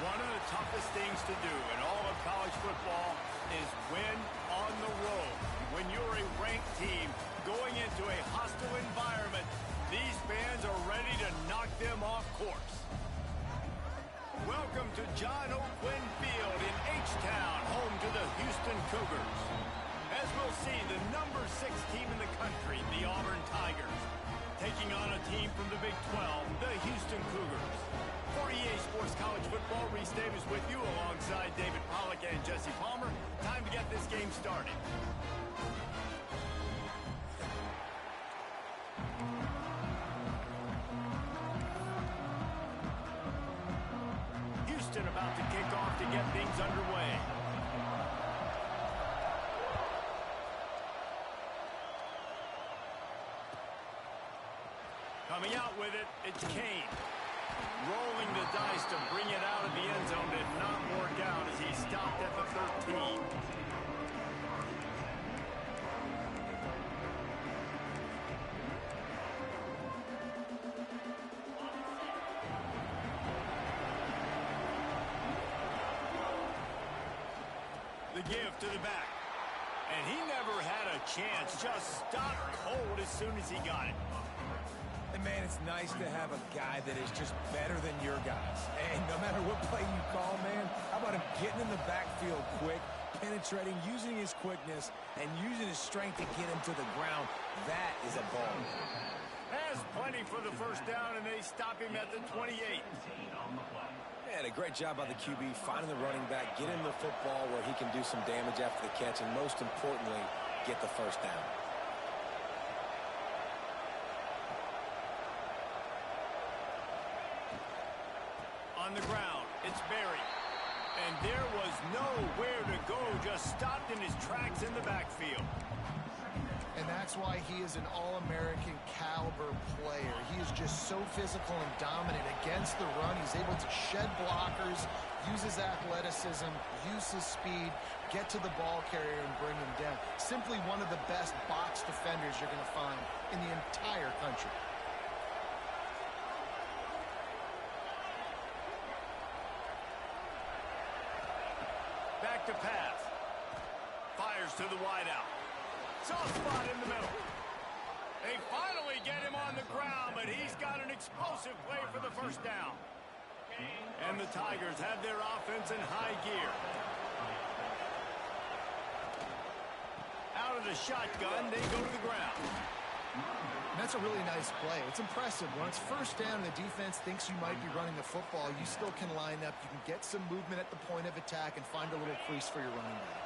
One of the toughest things to do in all of college football is win on the road. When you're a ranked team going into a hostile environment, these fans are ready to knock them off course. Welcome to John O'Quinn Field in Htown, home to the Houston Cougars. As we'll see, the number 6 team in the country, the Auburn Tigers, taking on a team from the Big 12, the Houston Cougars. For EA Sports College Football, Reese Davis with you alongside David Pollack and Jesse Palmer. Time to get this game started. Houston about to kick off to get things underway. Coming out with it, it's Kane. Rolling the dice to bring it out of the end zone did not work out as he stopped at the 13. The give to the back. And he never had a chance, just stopped cold as soon as he got it. And, man, it's nice to have a guy that is just better than your guys. And no matter what play you call, man, how about him getting in the backfield quick, penetrating, using his quickness, and using his strength to get him to the ground. That is a ball. Has plenty for the first down, and they stop him at the 28. Man, a great job by the QB, finding the running back, getting the football where he can do some damage after the catch, and most importantly, get the first down. On the ground, it's Berry. And there was nowhere to go, just stopped in his tracks in the backfield. And that's why he is an all-American caliber player. He is just so physical and dominant against the run. He's able to shed blockers, use his athleticism, use his speed, get to the ball carrier and bring him down. Simply one of the best box defenders you're going to find in the entire country. Back to pass. Fires to the wideout. Soft spot in the middle. They finally get him on the ground, but he's got an explosive play for the first down. And the Tigers have their offense in high gear. Out of the shotgun, they go to the ground. And that's a really nice play. It's impressive. When it's first down and the defense thinks you might be running the football, you still can line up. You can get some movement at the point of attack and find a little crease for your running back.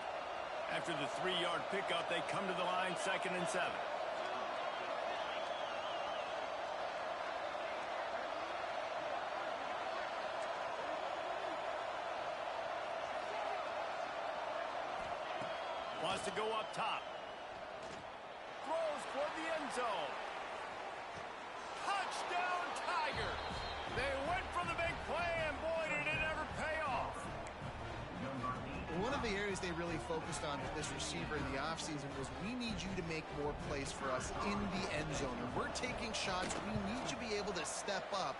After the 3-yard pickup, they come to the line, 2nd and 7. Wants to go up top. Throws for the end zone. Touchdown, Tigers! They went for the big play, and boy, did it ever pay off. One of the areas they really focused on with this receiver in the offseason was we need you to make more plays for us in the end zone. And we're taking shots. We need you to be able to step up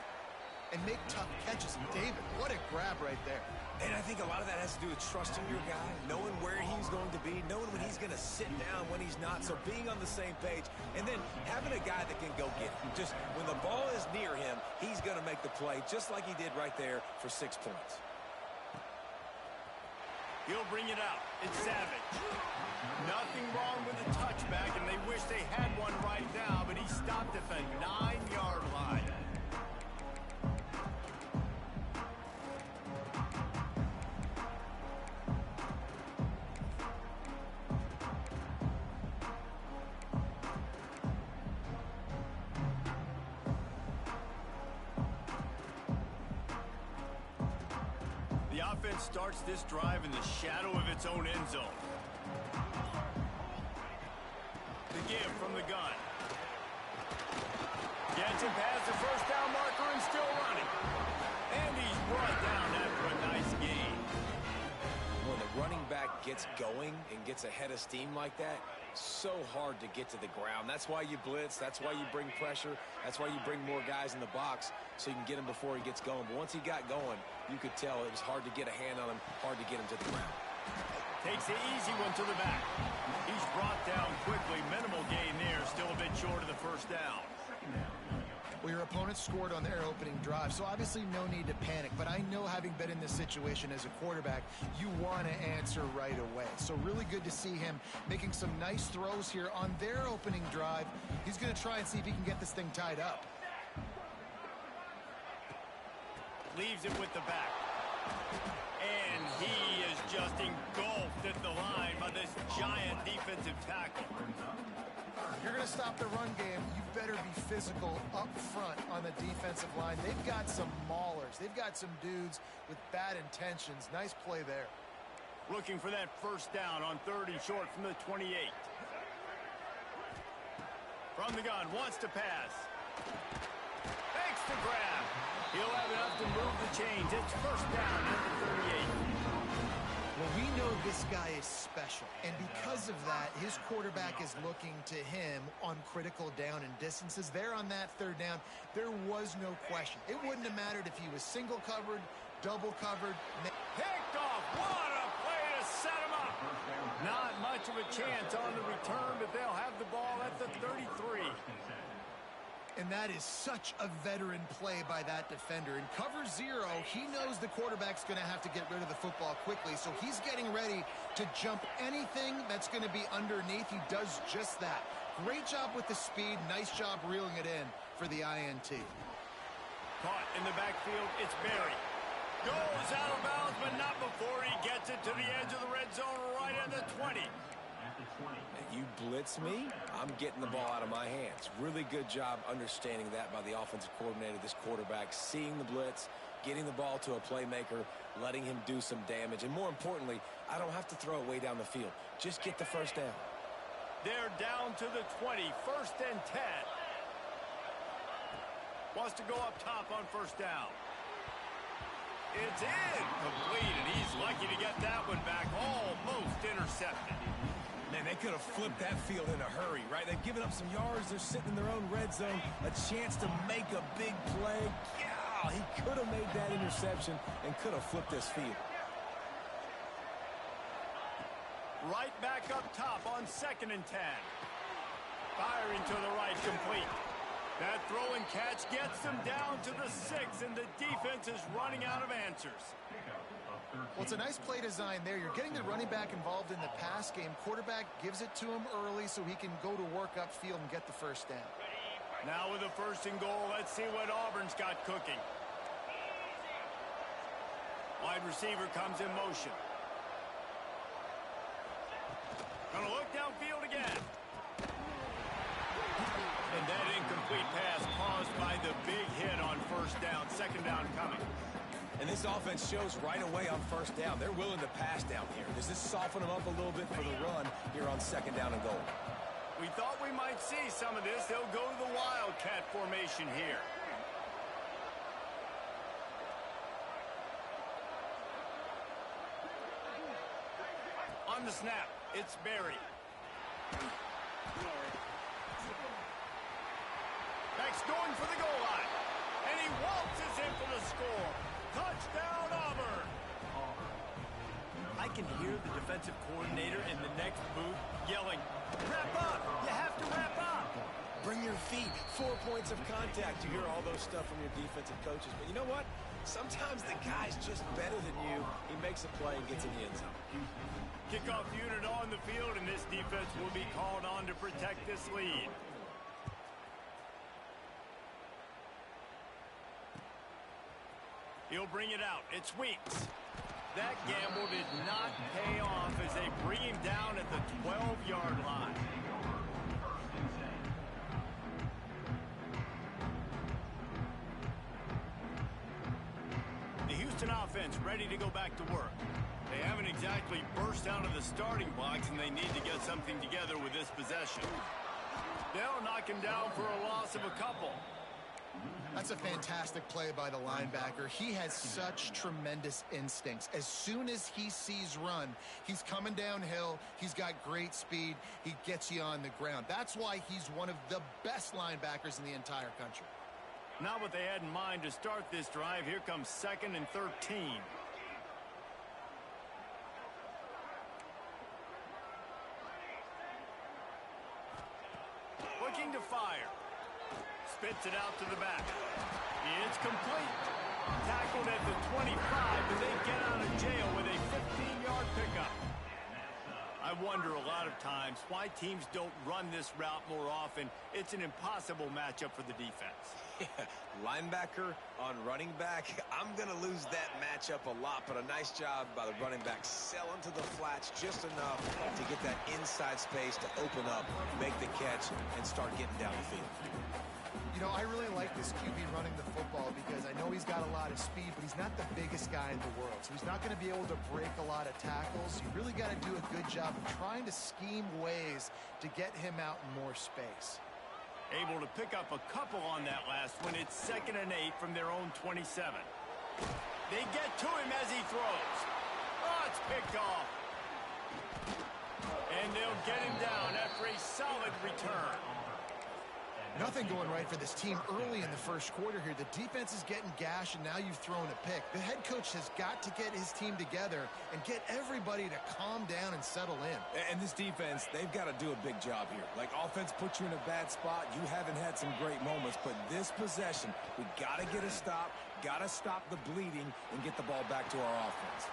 and make tough catches. And David, what a grab right there. And I think a lot of that has to do with trusting your guy, knowing where he's going to be, knowing when he's going to sit down, when he's not, so being on the same page, and then having a guy that can go get it. Just when the ball is near him, he's going to make the play, just like he did right there for 6 points. He'll bring it out. It's Savage. Nothing wrong with the touchback, and they wish they had one right now, but he stopped at the 9-yard line. The offense starts this drive in the shadow of its own end zone. The give from the gun. Gets it past the first down marker and still running. And he's brought down after a nice gain. When the running back gets going and gets ahead of steam like that, so hard to get to the ground. That's why you blitz. That's why you bring pressure. That's why you bring more guys in the box so you can get him before he gets going. But once he got going, you could tell it was hard to get a hand on him, hard to get him to the ground. Takes the easy one to the back. He's brought down quickly. Minimal gain there. Still a bit short of the first down. Well, your opponent scored on their opening drive, so obviously no need to panic. But I know, having been in this situation as a quarterback, you want to answer right away. So really good to see him making some nice throws here on their opening drive. He's going to try and see if he can get this thing tied up. Leaves it with the back. And he is just engulfed at the line by this giant defensive tackle. If you're going to stop the run game, you better be physical up front on the defensive line. They've got some maulers. They've got some dudes with bad intentions. Nice play there. Looking for that first down on 3rd and short from the 28. From the gun, wants to pass. Makes the grab. He'll have enough to move the chains. It's first down at the 38. Well, we know this guy is special, and because of that, his quarterback is looking to him on critical down and distances. There on that 3rd down, there was no question. It wouldn't have mattered if he was single covered, double covered. Picked off. What a play to set him up. Not much of a chance on the return, but they'll have the ball at the 33. And that is such a veteran play by that defender. In cover 0, he knows the quarterback's going to have to get rid of the football quickly, so he's getting ready to jump anything that's going to be underneath. He does just that. Great job with the speed. Nice job reeling it in for the INT. Caught in the backfield. It's Berry. Goes out of bounds, but not before he gets it to the edge of the red zone right at the 20. You blitz me, I'm getting the ball out of my hands. Really good job understanding that by the offensive coordinator, this quarterback, seeing the blitz, getting the ball to a playmaker, letting him do some damage. And more importantly, I don't have to throw it way down the field. Just get the first down. They're down to the 20, 1st and 10. Wants to go up top on first down. It's incomplete, and he's lucky to get that one back. Almost intercepted. Man, they could have flipped that field in a hurry, right? They've given up some yards. They're sitting in their own red zone. A chance to make a big play. Yeah, he could have made that interception and could have flipped this field. Right back up top on 2nd and 10. Firing to the right, complete. That throw and catch gets them down to the 6, and the defense is running out of answers. Well, it's a nice play design there. You're getting the running back involved in the pass game. Quarterback gives it to him early so he can go to work upfield and get the first down. Now with a 1st and goal, let's see what Auburn's got cooking. Wide receiver comes in motion. Gonna look downfield again. And that incomplete pass caused by the big hit on first down. 2nd down coming. And this offense shows right away on first down. They're willing to pass down here. Does this soften them up a little bit for the run here on 2nd down and goal? We thought we might see some of this. They'll go to the Wildcat formation here. On the snap, it's Berry. Beck's going for the goal line. And he waltzes in for the score. Touchdown, Auburn! I can hear the defensive coordinator in the next booth yelling, "Wrap up! You have to wrap up!" Bring your feet. 4 points of contact. You hear all those stuff from your defensive coaches. But you know what? Sometimes the guy's just better than you. He makes a play and gets in the end zone. Kickoff unit on the field, and this defense will be called on to protect this lead. He'll bring it out. It's Weeks. That gamble did not pay off as they bring him down at the 12-yard line. The Houston offense ready to go back to work. They haven't exactly burst out of the starting blocks, and they need to get something together with this possession. They'll knock him down for a loss of a couple. That's a fantastic play by the linebacker. He has such tremendous instincts. As soon as he sees run, he's coming downhill. He's got great speed. He gets you on the ground. That's why he's one of the best linebackers in the entire country. Not what they had in mind to start this drive. Here comes 2nd and 13. Looking to fire. Spits it out to the back. It's complete. Tackled at the 25, but they get out of jail with a 15-yard pickup. I wonder a lot of times why teams don't run this route more often. It's an impossible matchup for the defense. Yeah, linebacker on running back. I'm going to lose that matchup a lot, but a nice job by the running back selling to the flats just enough to get that inside space to open up, make the catch, and start getting down the field. You know, I really like this QB running the football because I know he's got a lot of speed, but he's not the biggest guy in the world. So he's not going to be able to break a lot of tackles. You really got to do a good job of trying to scheme ways to get him out in more space. Able to pick up a couple on that last one. It's 2nd and 8 from their own 27. They get to him as he throws. Oh, it's picked off. And they'll get him down after a solid return. Nothing going right for this team early in the first quarter here. The defense is getting gashed, and now you've thrown a pick. The head coach has got to get his team together and get everybody to calm down and settle in. And this defense, they've got to do a big job here. Like, offense puts you in a bad spot. You haven't had some great moments, but this possession, we got to get a stop, got to stop the bleeding, and get the ball back to our offense.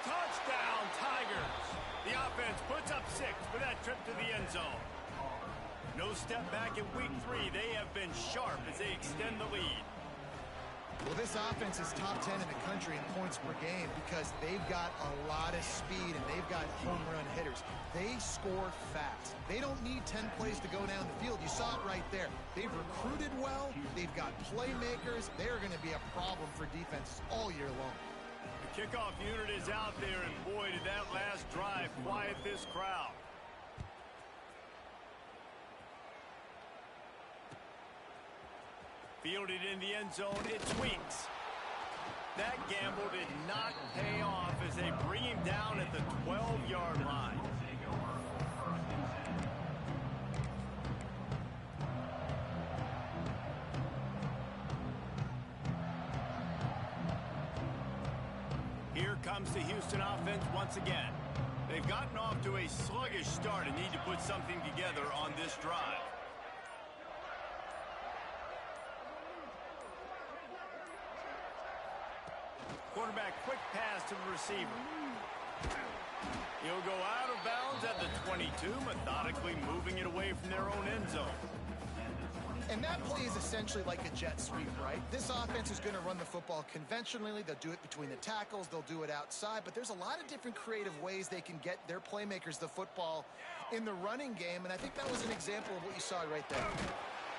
Touchdown, Tigers! The offense puts up 6 for that trip to the end zone. No step back in week 3. They have been sharp as they extend the lead. Well, this offense is top 10 in the country in points per game because they've got a lot of speed and they've got home run hitters. They score fast. They don't need 10 plays to go down the field. You saw it right there. They've recruited well. They've got playmakers. They're going to be a problem for defenses all year long. The kickoff unit is out there, and boy, did that last drive quiet this crowd. Fielded in the end zone, it's Weeks. That gamble did not pay off as they bring him down at the 12-yard line. Here comes the Houston offense once again. They've gotten off to a sluggish start and need to put something together on this drive. Quarterback, quick pass to the receiver. He'll go out of bounds at the 22, methodically moving it away from their own end zone. And that play is essentially like a jet sweep, right? This offense is going to run the football conventionally. They'll do it between the tackles. They'll do it outside. But there's a lot of different creative ways they can get their playmakers the football in the running game. And I think that was an example of what you saw right there.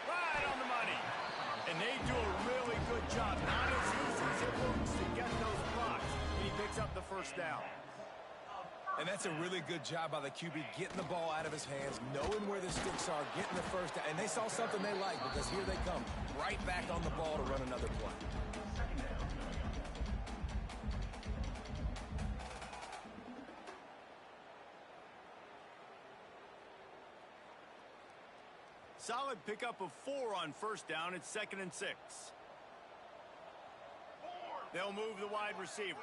Right on the money. And they do a really good job. Not as easy as it looks to get those blocks. And he picks up the first down. And that's a really good job by the QB, getting the ball out of his hands, knowing where the sticks are, getting the first down. And they saw something they like because here they come, right back on the ball to run another play. Solid pickup of 4 on first down. It's 2nd and 6. They'll move the wide receiver.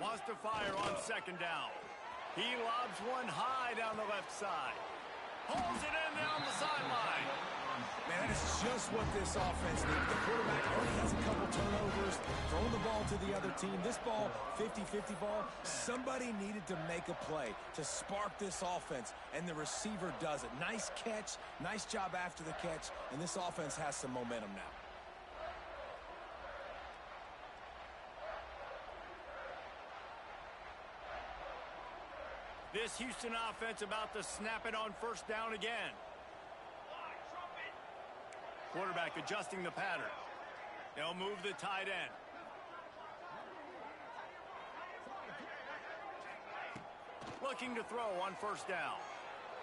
Wants to fire on 2nd down. He lobs one high down the left side. Pulls it in down the sideline. Man, that is just what this offense needs. The quarterback already has a couple turnovers, throwing the ball to the other team. This ball, 50-50 ball, somebody needed to make a play to spark this offense, and the receiver does it. Nice catch, nice job after the catch, and this offense has some momentum now. This Houston offense about to snap it on first down again. Quarterback adjusting the pattern. They'll move the tight end. Looking to throw on first down.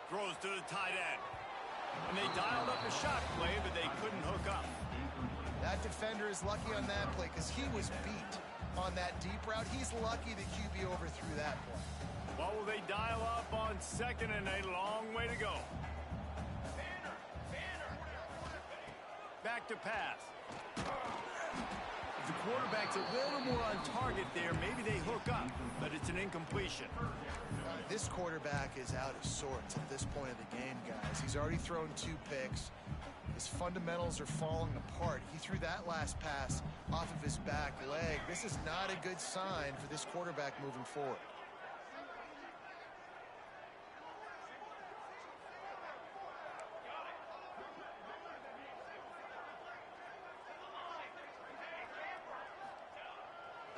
Throws to the tight end. And they dialed up a shot play, but they couldn't hook up. That defender is lucky on that play because he was beat on that deep route. He's lucky the QB overthrew that play. What will they dial up on second and a long way to go? Back to pass. If the quarterback's a little more on target there, maybe they hook up, but it's an incompletion. This quarterback is out of sorts at this point of the game, guys. He's already thrown 2 picks. His fundamentals are falling apart. He threw that last pass off of his back leg. This is not a good sign for this quarterback moving forward.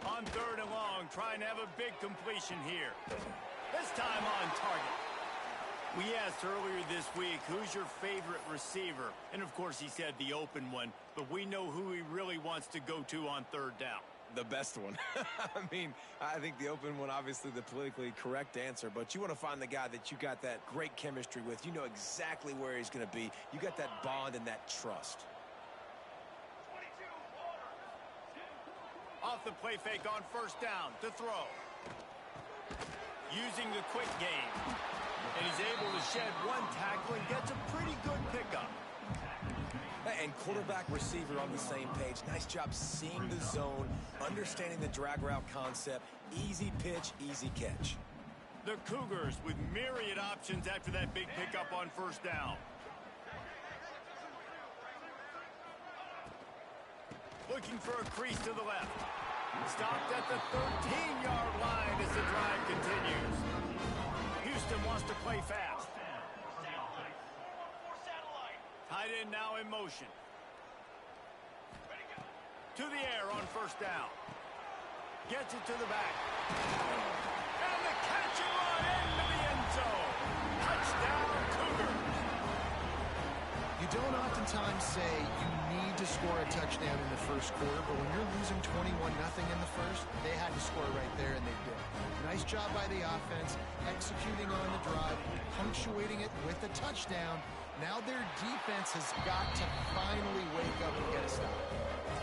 On third and long, trying to have a big completion here. This time on target. We asked earlier this week, who's your favorite receiver? And of course he said the open one, but we know who he really wants to go to on third down. The best one. I mean, I think the open one, obviously the politically correct answer, but you want to find the guy that you got that great chemistry with. You know exactly where he's going to be. You got that bond and that trust. Off the play fake on first down to throw. Using the quick game. And he's able to shed one tackle and gets a pretty good pickup. And quarterback receiver on the same page. Nice job seeing the zone, understanding the drag route concept. Easy pitch, easy catch. The Cougars with myriad options after that big pickup on first down. Looking for a crease to the left. Stopped at the 13-yard line as the drive continues. Houston wants to play fast. Tight end now in motion. To the air on first down. Gets it to the back. And the catch and run into the end zone. Touchdown, Cougars. You don't oftentimes say you need to score a touchdown in the first quarter, but when you're losing 21-0 in the first, they had to score right there, and they did. Nice job by the offense, executing on the drive, punctuating it with a touchdown. Now their defense has got to finally wake up and get a stop.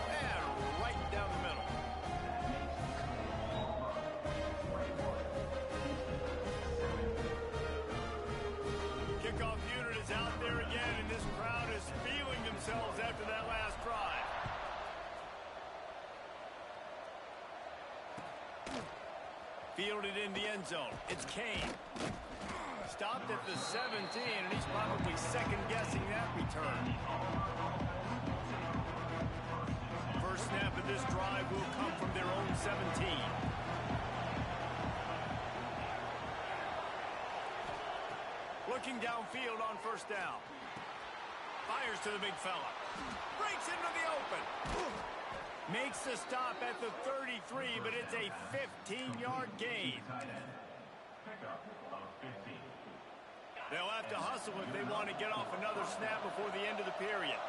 And right down the middle. Kickoff unit is out there again, and this crowd is feeling themselves after that last drive. Fielded in the end zone. It's Kane. Stopped at the 17, and he's probably second-guessing that return. First snap of this drive will come from their own 17. Looking downfield on first down. Fires to the big fella. Breaks into the open. Makes the stop at the 33, but it's a 15-yard gain. They'll have to hustle if they want to get off another snap before the end of the period.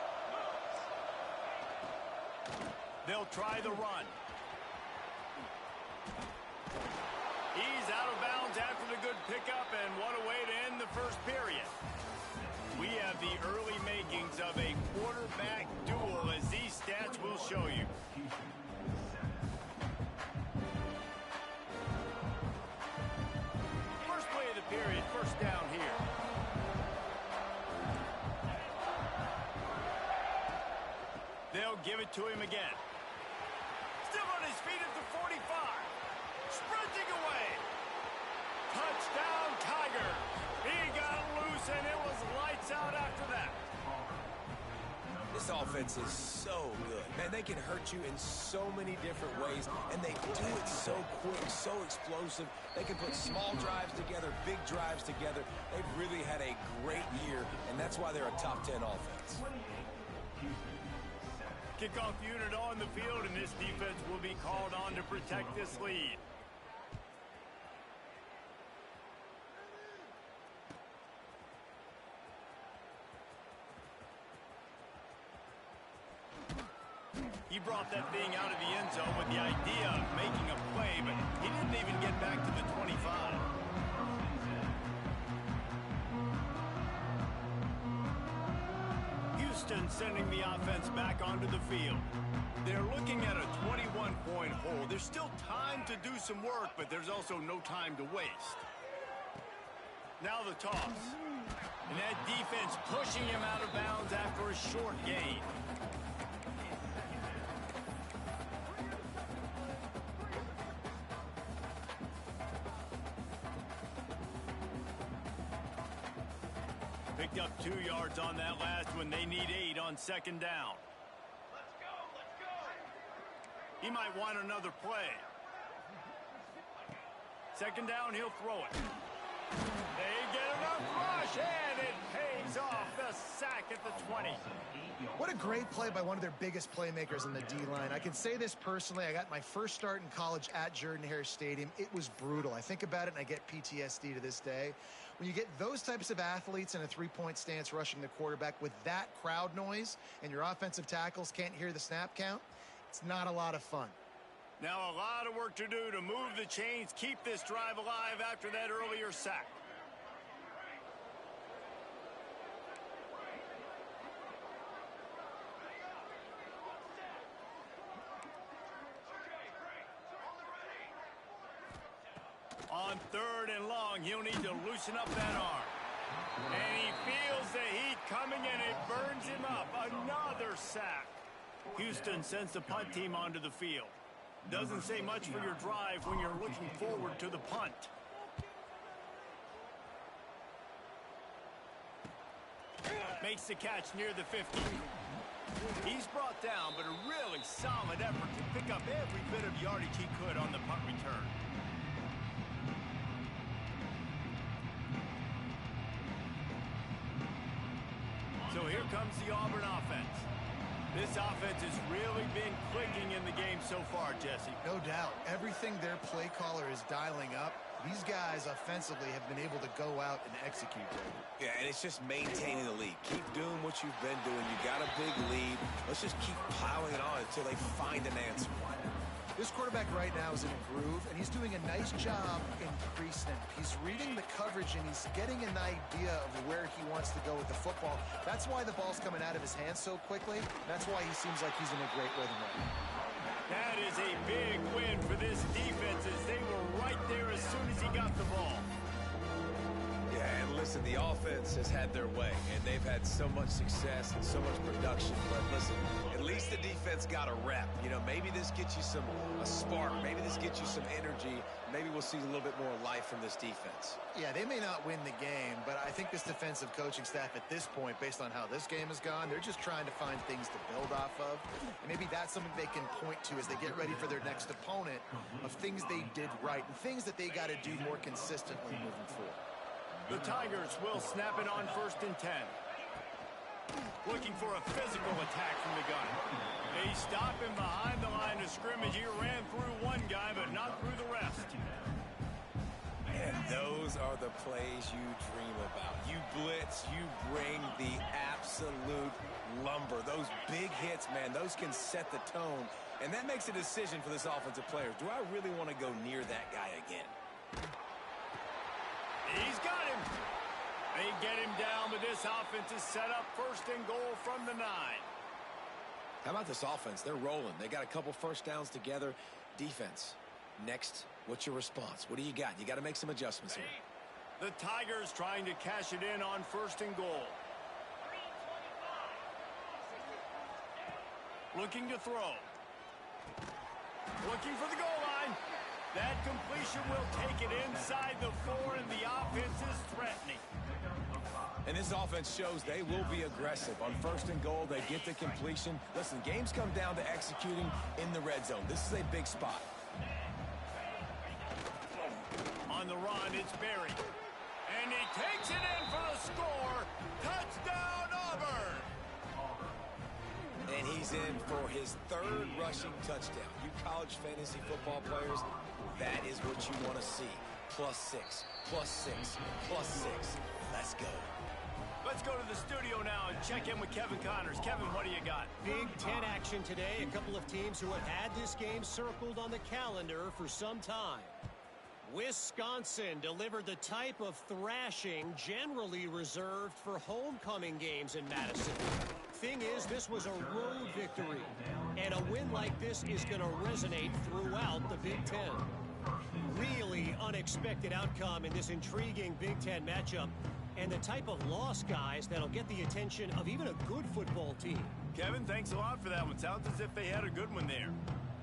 They'll try the run. He's out of bounds after the good pickup, and what a way to end the first period. We have the early makings of a quarterback duel, as these stats will show you. First play of the period, first down here. They'll give it to him again. Still on his feet at the 45. Sprinting away. Touchdown, Tigers. He got loose, and it was lights out after that. This offense is so good. Man, they can hurt you in so many different ways, and they do it so quick, so explosive. They can put small drives together, big drives together. They've really had a great year, and that's why they're a top 10 offense. Kickoff unit on the field, and this defense will be called on to protect this lead. He brought that thing out of the end zone with the idea of making a play, but he didn't even get back to the 25. Houston sending the offense back onto the field. They're looking at a 21-point hole. There's still time to do some work, but there's also no time to waste. Now the toss. And that defense pushing him out of bounds after a short gain. Picked up 2 yards on that last one. They need 8 on second down. Let's go, let's go. He might want another play. Second down, he'll throw it. They get enough rush, and it pays off. The sack at the 20. What a great play by one of their biggest playmakers in the D-line. I can say this personally. I got my first start in college at Jordan-Hare Stadium. It was brutal. I think about it, and I get PTSD to this day. When you get those types of athletes in a three-point stance rushing the quarterback with that crowd noise and your offensive tackles can't hear the snap count, it's not a lot of fun. Now a lot of work to do to move the chains, keep this drive alive after that earlier sack. On third and long, he'll need to loosen up that arm. And he feels the heat coming, and it burns him up. Another sack. Houston sends the punt team onto the field. Doesn't say much for your drive when you're looking forward to the punt. Makes the catch near the 50. He's brought down, but a really solid effort to pick up every bit of yardage he could on the punt return. So here comes the Auburn offense. This offense has really been clicking in the game so far, Jesse. No doubt. Everything their play caller is dialing up, these guys offensively have been able to go out and execute them. Yeah, and it's just maintaining the lead. Keep doing what you've been doing. You got a big lead. Let's just keep piling it on until they find an answer. This quarterback right now is in a groove, and he's doing a nice job increasing it. He's reading the coverage, and he's getting an idea of where he wants to go with the football. That's why the ball's coming out of his hands so quickly. That's why he seems like he's in a great rhythm right now. That is a big win for this defense, as they were right there as soon as he got the ball. Yeah, and listen, the offense has had their way, and they've had so much success and so much production. But listen, at least the defense got a rep. You know, maybe this gets you a spark. Maybe this gets you some energy. Maybe we'll see a little bit more life from this defense. Yeah, they may not win the game, but I think this defensive coaching staff at this point, based on how this game has gone, they're just trying to find things to build off of. And maybe that's something they can point to as they get ready for their next opponent, of things they did right and things that they got to do more consistently moving forward. The Tigers will snap it on 1st and 10. Looking for a physical attack from the gun. They stop him behind the line of scrimmage. He ran through one guy, but not through the rest. And those are the plays you dream about. You blitz, you bring the absolute lumber. Those big hits, man, those can set the tone. And that makes a decision for this offensive player. Do I really want to go near that guy again? He's got him. They get him down, but this offense is set up 1st and goal from the 9. How about this offense? They're rolling. They got a couple first downs together. Defense. Next, what's your response? What do you got? You got to make some adjustments here. The Tigers trying to cash it in on 1st and goal. Looking to throw. Looking for the goal line. That completion will take it inside the 4, and the offense is threatening. And this offense shows they will be aggressive. On 1st and goal, they get the completion. Listen, games come down to executing in the red zone. This is a big spot. On the run, it's Berry. And he takes it in for the score. Touchdown, Auburn! And he's in for his 3rd rushing touchdown. You college fantasy football players, that is what you want to see. +6, +6, +6. Let's go. Let's go to the studio now and check in with Kevin Connors. Kevin, what do you got? Big Ten action today. A couple of teams who have had this game circled on the calendar for some time. Wisconsin delivered the type of thrashing generally reserved for homecoming games in Madison. Thing is, this was a road victory, and a win like this is going to resonate throughout the Big Ten. Really unexpected outcome in this intriguing Big Ten matchup, and the type of loss, guys, that'll get the attention of even a good football team. Kevin, thanks a lot for that one. Sounds as if they had a good one there.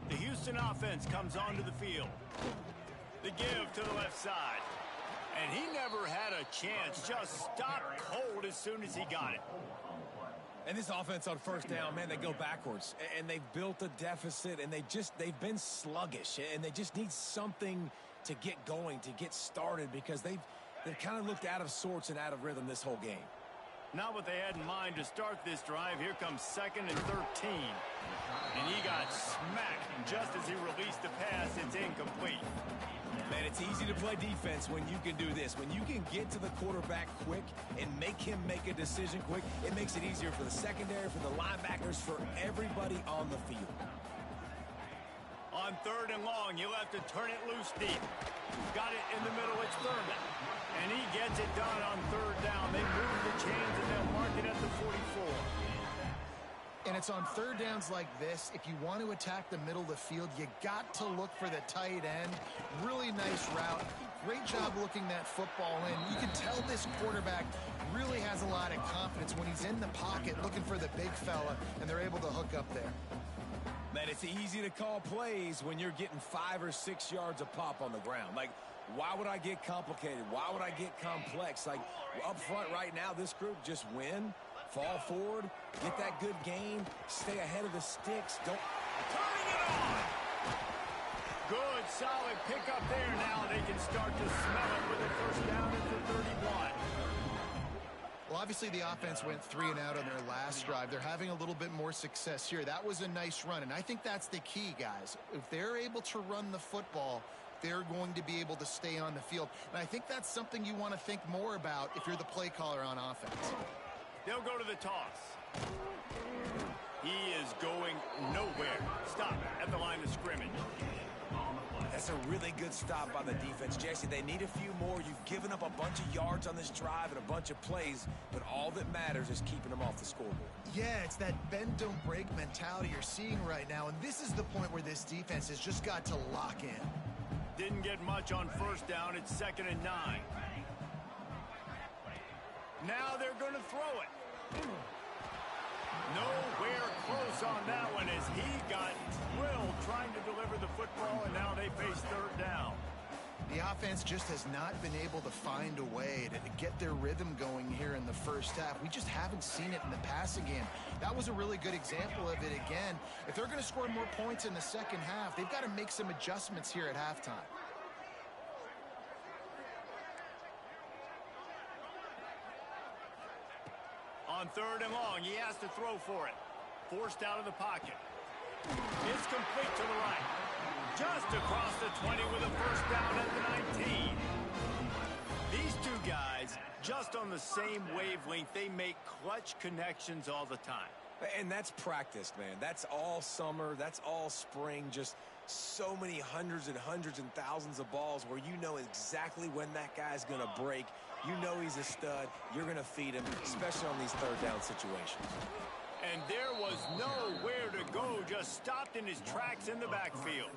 The Houston offense comes onto the field. The give to the left side. And he never had a chance. Just stopped cold as soon as he got it. And this offense on first down, man, they go backwards. And they've built a deficit, and they've been sluggish. And they just need something to get going, to get started, because they've kind of looked out of sorts and out of rhythm this whole game. Not what they had in mind to start this drive. Here comes 2nd and 13. And he got smacked just as he released the pass. It's incomplete. Man, it's easy to play defense when you can do this. When you can get to the quarterback quick and make him make a decision quick, it makes it easier for the secondary, for the linebackers, for everybody on the field. On 3rd and long, you'll have to turn it loose deep. Got it in the middle, it's Thurman. And he gets it done on 3rd down. They move the chains and they'll mark it at the 44. And it's on 3rd downs like this. If you want to attack the middle of the field, you got to look for the tight end. Really nice route. Great job looking that football in. You can tell this quarterback really has a lot of confidence when he's in the pocket looking for the big fella, and they're able to hook up there. Man, it's easy to call plays when you're getting 5 or 6 yards of pop on the ground. Like, why would I get complicated? Why would I get complex? Like, up front right now, this group just win, fall forward, get that good gain, stay ahead of the sticks. Don't... Turning it on! Good, solid pickup there. Now they can start to smell it with a first down at the 31. Well, obviously the offense went 3 and out on their last drive. They're having a little bit more success here. That was a nice run, and I think that's the key, guys. If they're able to run the football, they're going to be able to stay on the field. And I think that's something you want to think more about if you're the play caller on offense. They'll go to the toss. He is going nowhere. Stop at the line of scrimmage. That's a really good stop by the defense, Jesse. They need a few more. You've given up a bunch of yards on this drive and a bunch of plays, but all that matters is keeping them off the scoreboard. Yeah, it's that bend, don't break mentality you're seeing right now, and this is the point where this defense has just got to lock in. Didn't get much on first down. It's 2nd and 9. Now they're going to throw it. Nowhere close on that one as he got drilled trying to deliver the football, and now they face 3rd down. The offense just has not been able to find a way to get their rhythm going here in the first half. We just haven't seen it in the passing game. That was a really good example of it again. If they're going to score more points in the second half, they've got to make some adjustments here at halftime. On 3rd and long, he has to throw for it. Forced out of the pocket. It's complete to the right. Just across the 20 with a first down at the 19. These two guys, just on the same wavelength, they make clutch connections all the time. And that's practice, man. That's all summer. That's all spring. Just so many hundreds and thousands of balls where you know exactly when that guy's going to break. You know he's a stud. You're going to feed him, especially on these 3rd down situations. And there was nowhere to go, just stopped in his tracks in the backfield.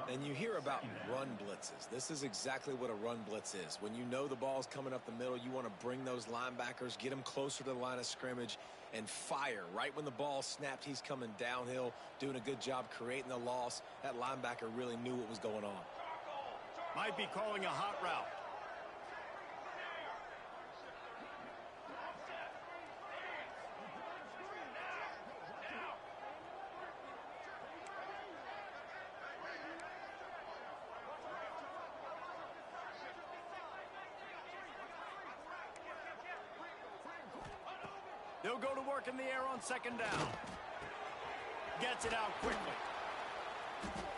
And you hear about run blitzes. This is exactly what a run blitz is. When you know the ball's coming up the middle, you want to bring those linebackers, get them closer to the line of scrimmage, and fire. Right when the ball snapped, he's coming downhill, doing a good job creating the loss. That linebacker really knew what was going on. Might be calling a hot route. They'll go to work in the air on 2nd down. Gets it out quickly.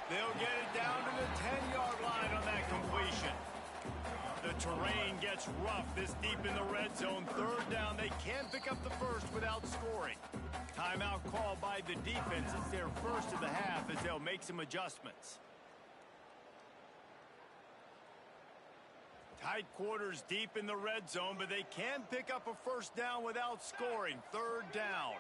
They'll get it down to the 10-yard line on that completion. The terrain gets rough this deep in the red zone. 3rd down, they can't pick up the first without scoring. Timeout called by the defense. It's their first of the half as they'll make some adjustments. Tight quarters deep in the red zone, but they can pick up a first down without scoring. Third down.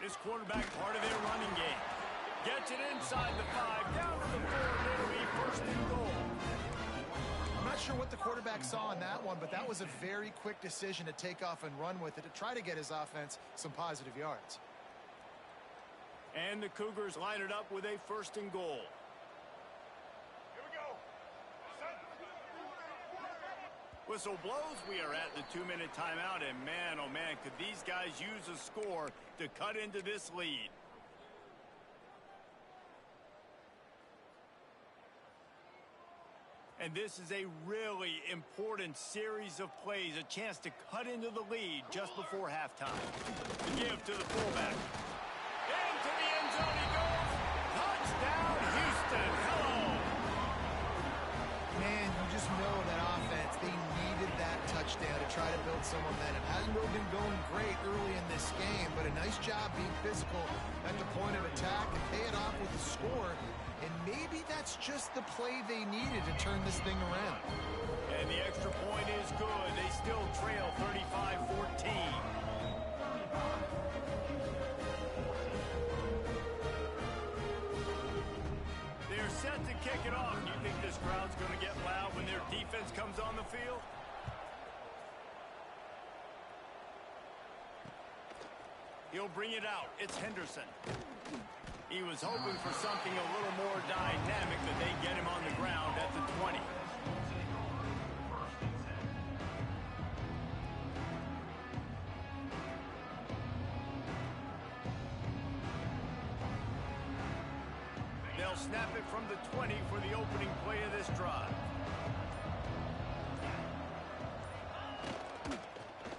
This quarterback part of their running game. Gets it inside the 5, down to the 4, and it'll be first and goal. I'm not sure what the quarterback saw in that one, but that was a very quick decision to take off and run with it to try to get his offense some positive yards. And the Cougars line it up with a first and goal. Whistle blows, we are at the 2-minute timeout, and man, oh man, could these guys use a score to cut into this lead. And this is a really important series of plays, a chance to cut into the lead just before halftime. The give to the fullback. Into the end zone he goes. Touchdown, Houston. Hello. Man, you just know that offense, they needed that touchdown to try to build some momentum. Hasn't really been going great early in this game, but a nice job being physical at the point of attack and pay it off with a score. And maybe that's just the play they needed to turn this thing around. And the extra point is good. They still trail 35-14. They're set to kick it off. Do you think this crowd's going to get loud when their defense comes on the field? He'll bring it out. It's Henderson. He was hoping for something a little more dynamic, but they get him on the ground at the 20. They'll snap it from the 20 for the opening play of this drive.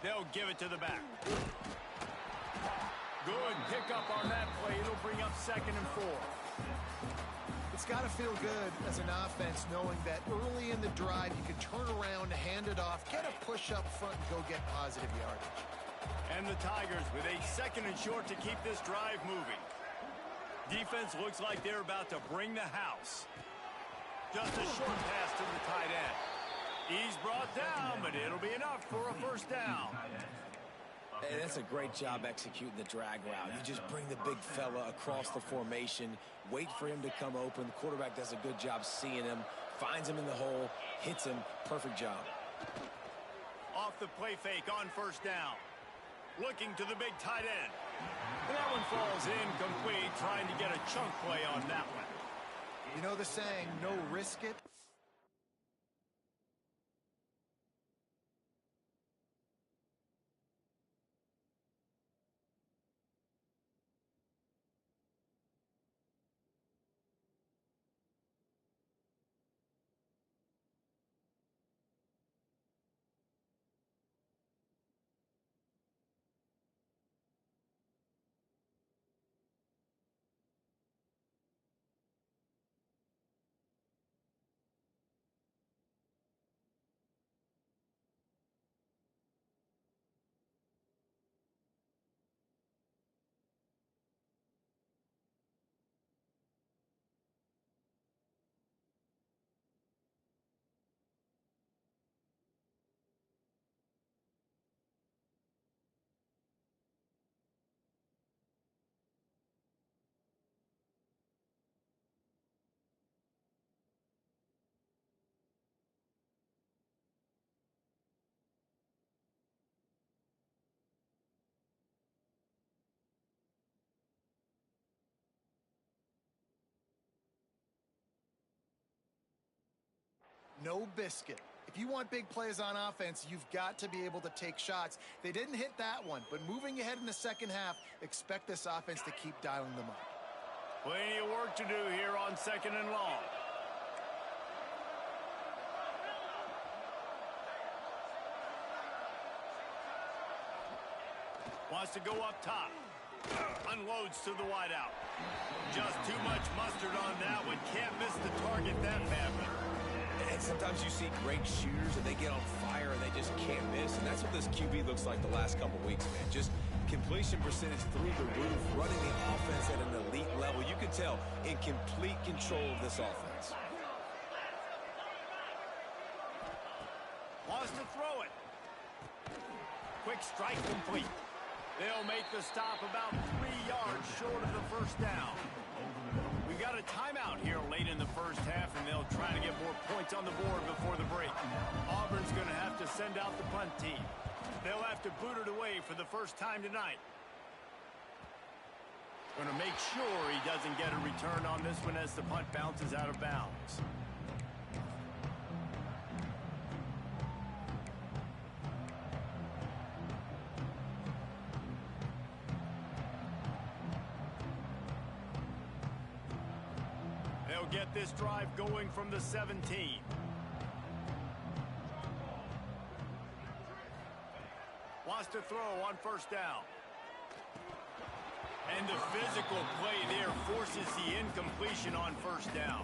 They'll give it to the back. Good pickup on that play. It'll bring up 2nd and 4. It's got to feel good as an offense knowing that early in the drive you can turn around, hand it off, get a push up front, and go get positive yardage. And the Tigers with a 2nd and short to keep this drive moving. Defense looks like they're about to bring the house. Just a short pass to the tight end. He's brought down, but it'll be enough for a first down. Hey, that's a great job executing the drag route. You just bring the big fella across the formation, wait for him to come open. The quarterback does a good job seeing him, finds him in the hole, hits him. Perfect job. Off the play fake on first down. Looking to the big tight end. And that one falls incomplete, trying to get a chunk play on that one. You know the saying, no risk it. No biscuit. If you want big plays on offense, you've got to be able to take shots. They didn't hit that one, but moving ahead in the second half, expect this offense to keep dialing them up. Plenty of work to do here on 2nd and long. Wants to go up top. Unloads to the wideout. Just too much mustard on that one. Can't miss the target that badly. And sometimes you see great shooters and they get on fire and they just can't miss. And that's what this QB looks like the last couple weeks, man. Just completion percentage through the roof, running the offense at an elite level. You can tell in complete control of this offense. Wants to throw it. Quick strike complete. They'll make the stop about 3 yards short of the first down. We've got a timeout here late in the first half, and they'll try to get more points on the board before the break. Auburn's going to have to send out the punt team. They'll have to boot it away for the first time tonight. Going to make sure he doesn't get a return on this one as the punt bounces out of bounds. They'll get this drive going from the 17. Wants to throw on first down. And the physical play there forces the incompletion on first down.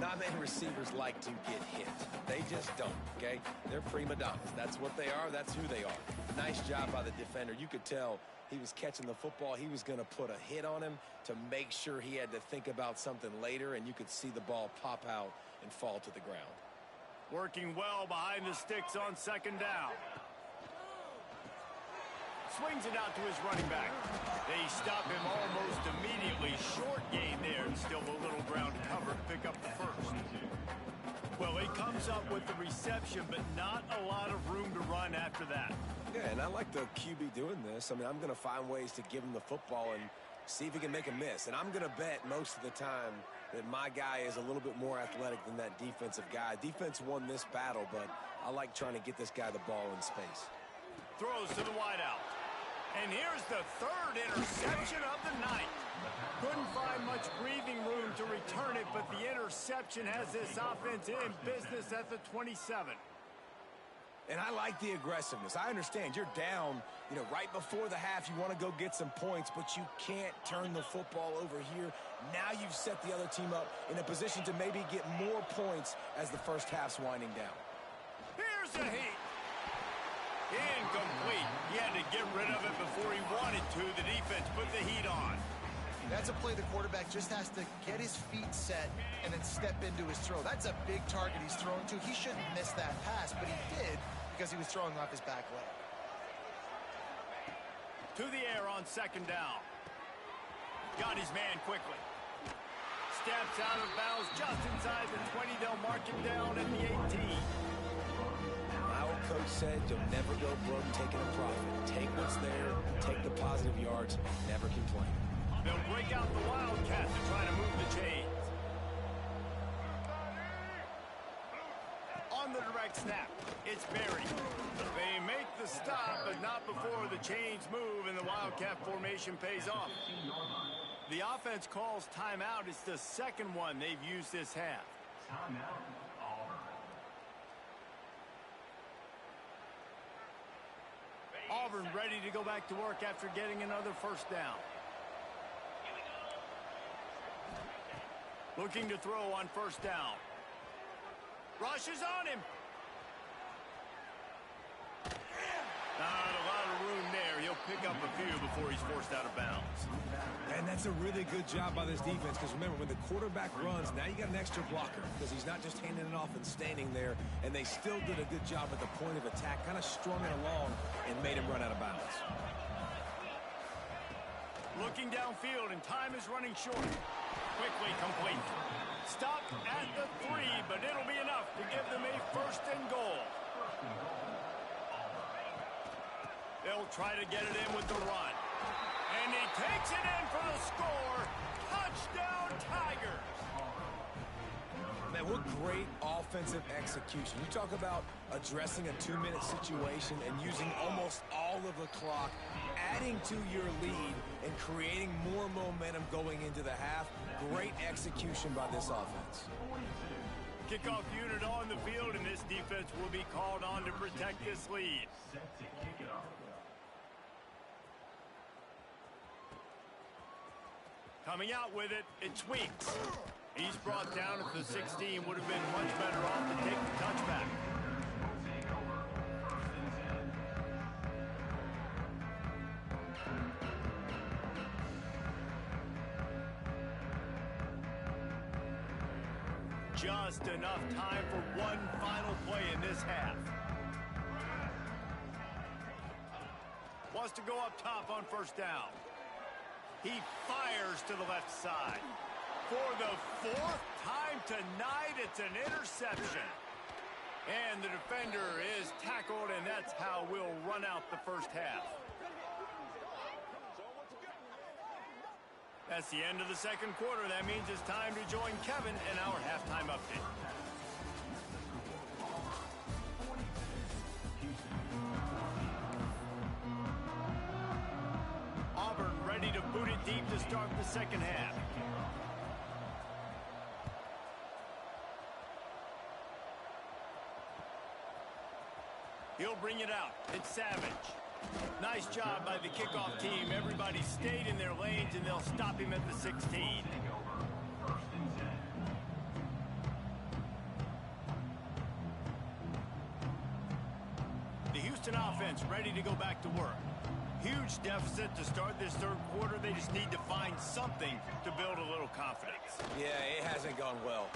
Not many receivers like to get hit. They just don't, okay? They're prima donnas. That's what they are. That's who they are. Nice job by the defender. You could tell he was catching the football. He was going to put a hit on him to make sure he had to think about something later, and you could see the ball pop out and fall to the ground. Working well behind the sticks on second down. Swings it out to his running back. They stop him almost immediately. Short gain there, and still a little ground covered. Pick up the first. Well, he comes up with the reception, but not a lot of room to run after that. Yeah, and I like the QB doing this. I mean, I'm going to find ways to give him the football and see if he can make a miss. And I'm going to bet most of the time that my guy is a little bit more athletic than that defensive guy. Defense won this battle, but I like trying to get this guy the ball in space. Throws to the wideout. And here's the third interception of the night. Couldn't find much breathing room to return it, but the interception has this offense in business at the 27. And I like the aggressiveness. I understand you're down, right before the half. You want to go get some points, but you can't turn the football over here. Now you've set the other team up in a position to maybe get more points as the first half's winding down. Here's a heat. Incomplete. He had to get rid of it before he wanted to. The defense put the heat on. That's a play the quarterback just has to get his feet set and then step into his throw. That's a big target he's throwing to. He shouldn't miss that pass, but he did because he was throwing off his back leg. To the air on second down. Got his man quickly. Steps out of bounds just inside the 20. They'll mark him down at the 18. My old coach said you'll never go broke taking a profit. Take what's there, take the positive yards, never complain. They'll break out the Wildcat to try to move the chains. On the direct snap, it's Berry. They make the stop, but not before the chains move and the Wildcat formation pays off. The offense calls timeout. It's the second one they've used this half. Timeout, Auburn ready to go back to work after getting another first down. Looking to throw on first down. Rushes on him. Not a lot of room there. He'll pick up a few before he's forced out of bounds. And that's a really good job by this defense, because remember, when the quarterback runs, now you got an extra blocker, because he's not just handing it off and standing there, and they still did a good job at the point of attack, kind of strung it along and made him run out of bounds. Looking downfield, and time is running short. Quickly complete. Stop at the 3, but it'll be enough to give them a first and goal. They'll try to get it in with the run. And he takes it in for the score. Touchdown, Tigers. Man, what great offensive execution. You talk about addressing a 2-minute situation and using almost all of the clock, adding to your lead and creating more momentum going into the half. Great execution by this offense. Kickoff unit on the field, and this defense will be called on to protect this lead. set to kick it off. Coming out with it, it's Weeks. He's brought down at the 16. Would have been much better off to take the touchback. Just enough time for one final play in this half. Wants to go up top on first down. He fires to the left side. For the fourth time tonight, it's an interception. And the defender is tackled, and that's how we'll run out the first half. That's the end of the second quarter. That means it's time to join Kevin in our halftime update. Auburn ready to boot it deep to start the second half. He'll bring it out. It's Savage. Nice job by the kickoff team. Everybody stayed in their lanes, and they'll stop him at the 16. The Houston offense ready to go back to work. Huge deficit to start this third quarter. They just need to find something to build a little confidence. Yeah, it hasn't gone well.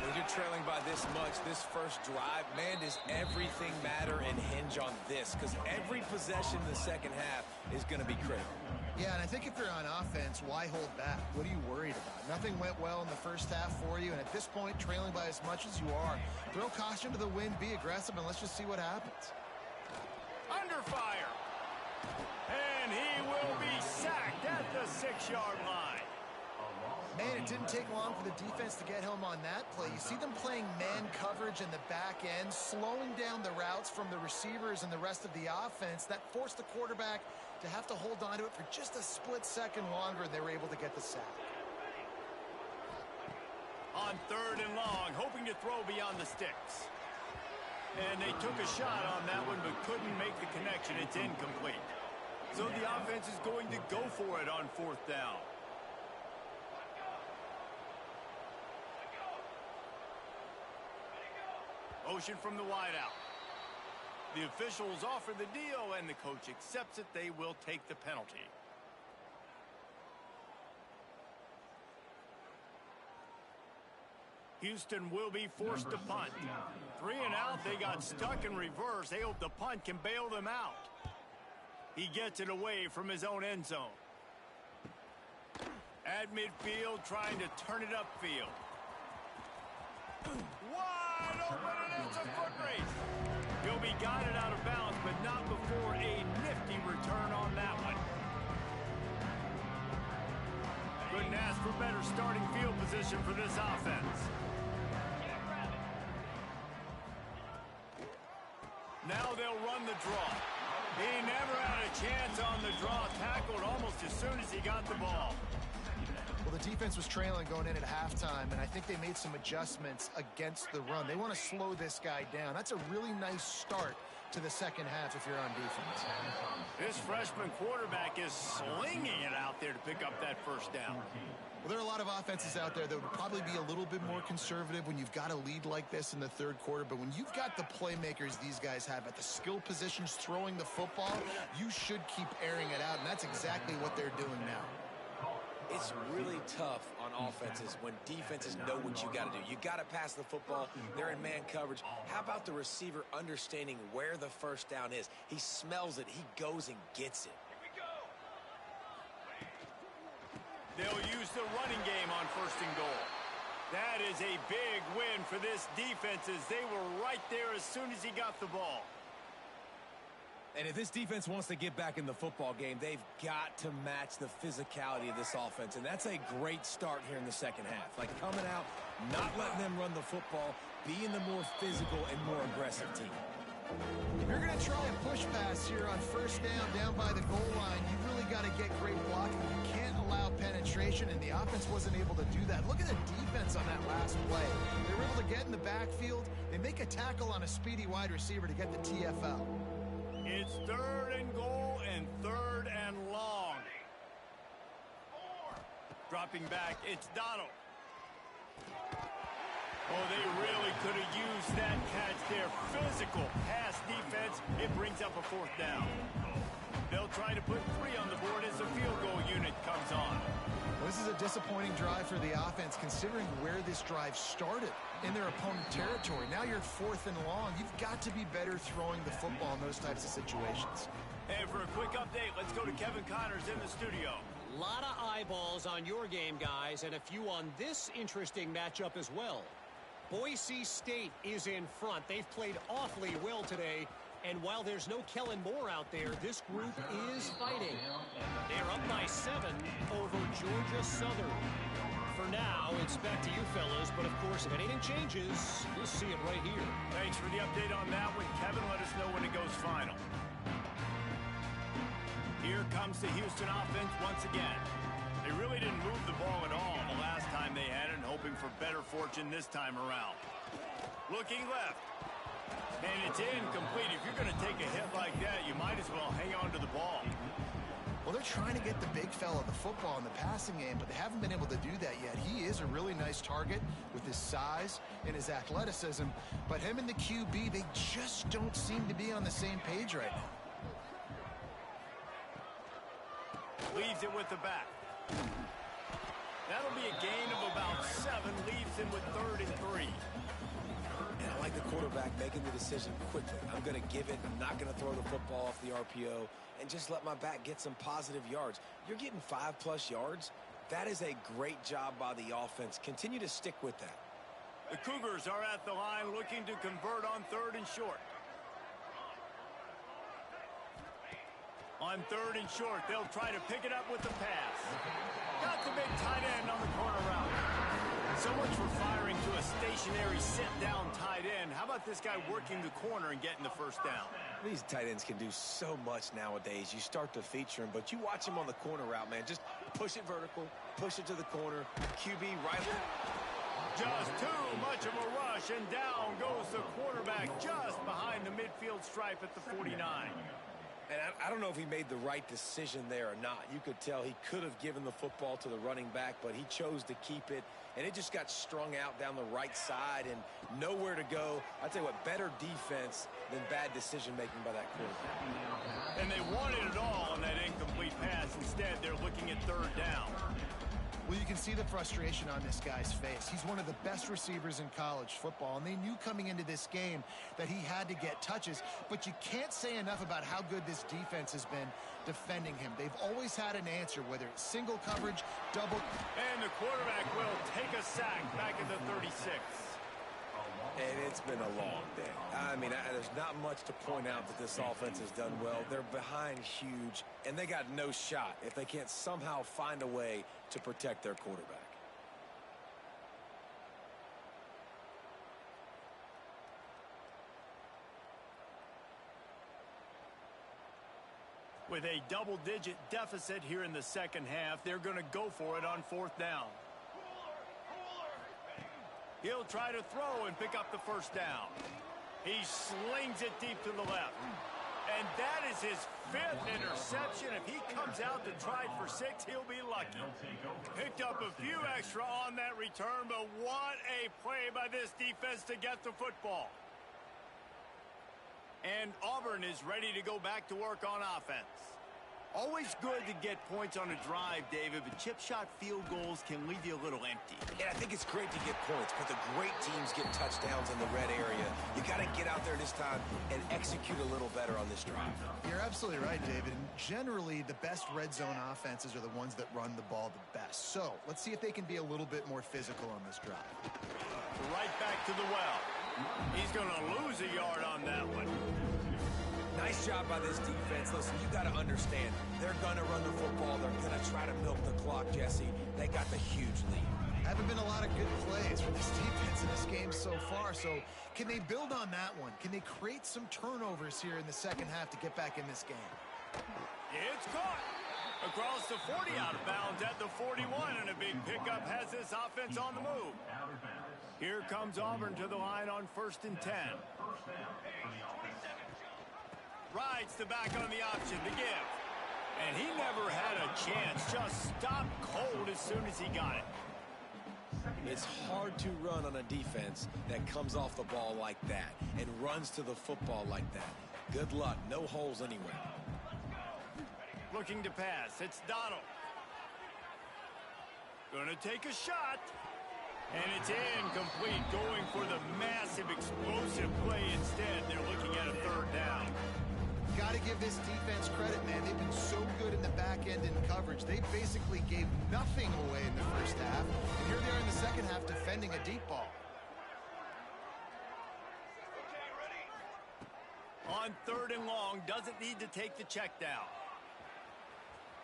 When you're trailing by this much, this first drive, man, does everything matter and hinge on this? Because every possession in the second half is going to be critical. Yeah, and I think if you're on offense, why hold back? What are you worried about? Nothing went well in the first half for you, and at this point, trailing by as much as you are, throw caution to the wind, be aggressive, and let's just see what happens. Under fire. And he will be sacked at the 6-yard line. Man, it didn't take long for the defense to get home on that play. You see them playing man coverage in the back end, slowing down the routes from the receivers and the rest of the offense. That forced the quarterback to have to hold on to it for just a split second longer, and they were able to get the sack. On third and long, hoping to throw beyond the sticks. And they took a shot on that one, but couldn't make the connection. It's incomplete. So the offense is going to go for it on fourth down. Motion from the wideout. The officials offer the deal, and the coach accepts it. They will take the penalty. Houston will be forced to punt. 3 and out, they got stuck in reverse. They hope the punt can bail them out. He gets it away from his own end zone. At midfield, trying to turn it upfield. Wide open, and it's a foot race. He'll be guided out of bounds, but not before a nifty return on that one. Couldn't ask for better starting field position for this offense. Now they'll run the draw. He never had a chance on the draw, tackled almost as soon as he got the ball. Well, the defense was trailing going in at halftime, and I think they made some adjustments against the run. They want to slow this guy down. That's a really nice start to the second half if you're on defense. This freshman quarterback is slinging it out there to pick up that first down. Well, there are a lot of offenses out there that would probably be a little bit more conservative when you've got a lead like this in the third quarter. But when you've got the playmakers these guys have at the skill positions throwing the football, you should keep airing it out, and that's exactly what they're doing now. It's really tough on offenses when defenses know what you got to do. You got to pass the football. They're in man coverage. How about the receiver understanding where the first down is? He smells it. He goes and gets it. They'll use the running game on first and goal. That is a big win for this defense as they were right there as soon as he got the ball. And if this defense wants to get back in the football game, they've got to match the physicality of this offense. And that's a great start here in the second half. Like coming out, not letting them run the football, being the more physical and more aggressive team. If you're going to try a push pass here on first down by the goal line, you really got to get great blocking. You can't allow penetration, and the offense wasn't able to do that. Look at the defense on that last play. They were able to get in the backfield. They make a tackle on a speedy wide receiver to get the TFL. It's third and goal and third and long. Dropping back, it's Donald. Oh, they really could have used that catch there. Physical pass defense. It brings up a 4th down. They'll try to put 3 on the board as the field goal unit comes on. This is a disappointing drive for the offense, considering where this drive started in their opponent territory. Now you're 4th and long. You've got to be better throwing the football in those types of situations. And for a quick update, let's go to Kevin Connors in the studio. A lot of eyeballs on your game, guys, and a few on this interesting matchup as well. Boise State is in front. They've played awfully well today. And while there's no Kellen Moore out there, this group is fighting. They're up by 7 over Georgia Southern. For now, it's back to you fellas, but of course, if anything changes, we'll see it right here. Thanks for the update on that one, Kevin. Let us know when it goes final. Here comes the Houston offense once again. They really didn't move the ball at all the last time they had it, hoping for better fortune this time around. Looking left. And it's incomplete. If you're going to take a hit like that, you might as well hang on to the ball. Well, they're trying to get the big fella the football in the passing game, but they haven't been able to do that yet. He is a really nice target with his size and his athleticism, but him and the QB, they just don't seem to be on the same page right now. Leaves it with the back. That'll be a gain of about 7. Leaves him with 3rd and 3. And I like the quarterback making the decision quickly. I'm going to give it. I'm not going to throw the football off the RPO and just let my back get some positive yards. You're getting 5+ yards. That is a great job by the offense. Continue to stick with that. The Cougars are at the line looking to convert on 3rd and short. On 3rd and short, they'll try to pick it up with the pass. Got the big tight end on the corner route. So much for firing to a stationary sit-down tight end. How about this guy working the corner and getting the 1st down? These tight ends can do so much nowadays. You start to feature them, but you watch them on the corner route, man. Just push it vertical, push it to the corner. QB right. Just too much of a rush, and down goes the quarterback just behind the midfield stripe at the 49. And I don't know if he made the right decision there or not. You could tell he could have given the football to the running back, but he chose to keep it, and it just got strung out down the right side and nowhere to go. I'll tell you what, better defense than bad decision-making by that quarterback. And they wanted it all on that incomplete pass. Instead, they're looking at 3rd down. Well, you can see the frustration on this guy's face. He's one of the best receivers in college football, and they knew coming into this game that he had to get touches, but you can't say enough about how good this defense has been defending him. They've always had an answer, whether it's single coverage, double. And the quarterback will take a sack back at the 36. And it's been a long day. I mean, there's not much to point out that this offense has done well. They're behind huge, and they got no shot if they can't somehow find a way to protect their quarterback. With a double-digit deficit here in the 2nd half, they're going to go for it on 4th down. He'll try to throw and pick up the 1st down. He slings it deep to the left. And that is his 5th interception. If he comes out to try for 6, he'll be lucky. Picked up a few extra on that return, but what a play by this defense to get the football. And Auburn is ready to go back to work on offense. Always good to get points on a drive, David, but chip shot field goals can leave you a little empty. And I think it's great to get points, but the great teams get touchdowns in the red area. You got to get out there this time and execute a little better on this drive. You're absolutely right, David. And generally, the best red zone offenses are the ones that run the ball the best. So let's see if they can be a little bit more physical on this drive. Right back to the well. He's going to lose a yard on that one. Nice job by this defense. Listen, you got to understand, they're going to run the football. They're going to try to milk the clock, Jesse. They got the huge lead. Haven't been a lot of good plays for this defense in this game so far. So can they build on that one? Can they create some turnovers here in the 2nd half to get back in this game? It's caught. Across the 40, out of bounds at the 41, and a big pickup has this offense on the move. Here comes Auburn to the line on 1st and 10. Rides the back on the option to give. And he never had a chance. Just stopped cold as soon as he got it. It's hard to run on a defense that comes off the ball like that and runs to the football like that. Good luck. No holes anywhere. Looking to pass. It's Donald. Gonna take a shot. And it's incomplete, going for the massive explosive play instead. They're looking at a third down. Got to give this defense credit, man. They've been so good in the back end in coverage. They basically gave nothing away in the first half. And here they are in the second half defending a deep ball. On third and long, doesn't need to take the check down.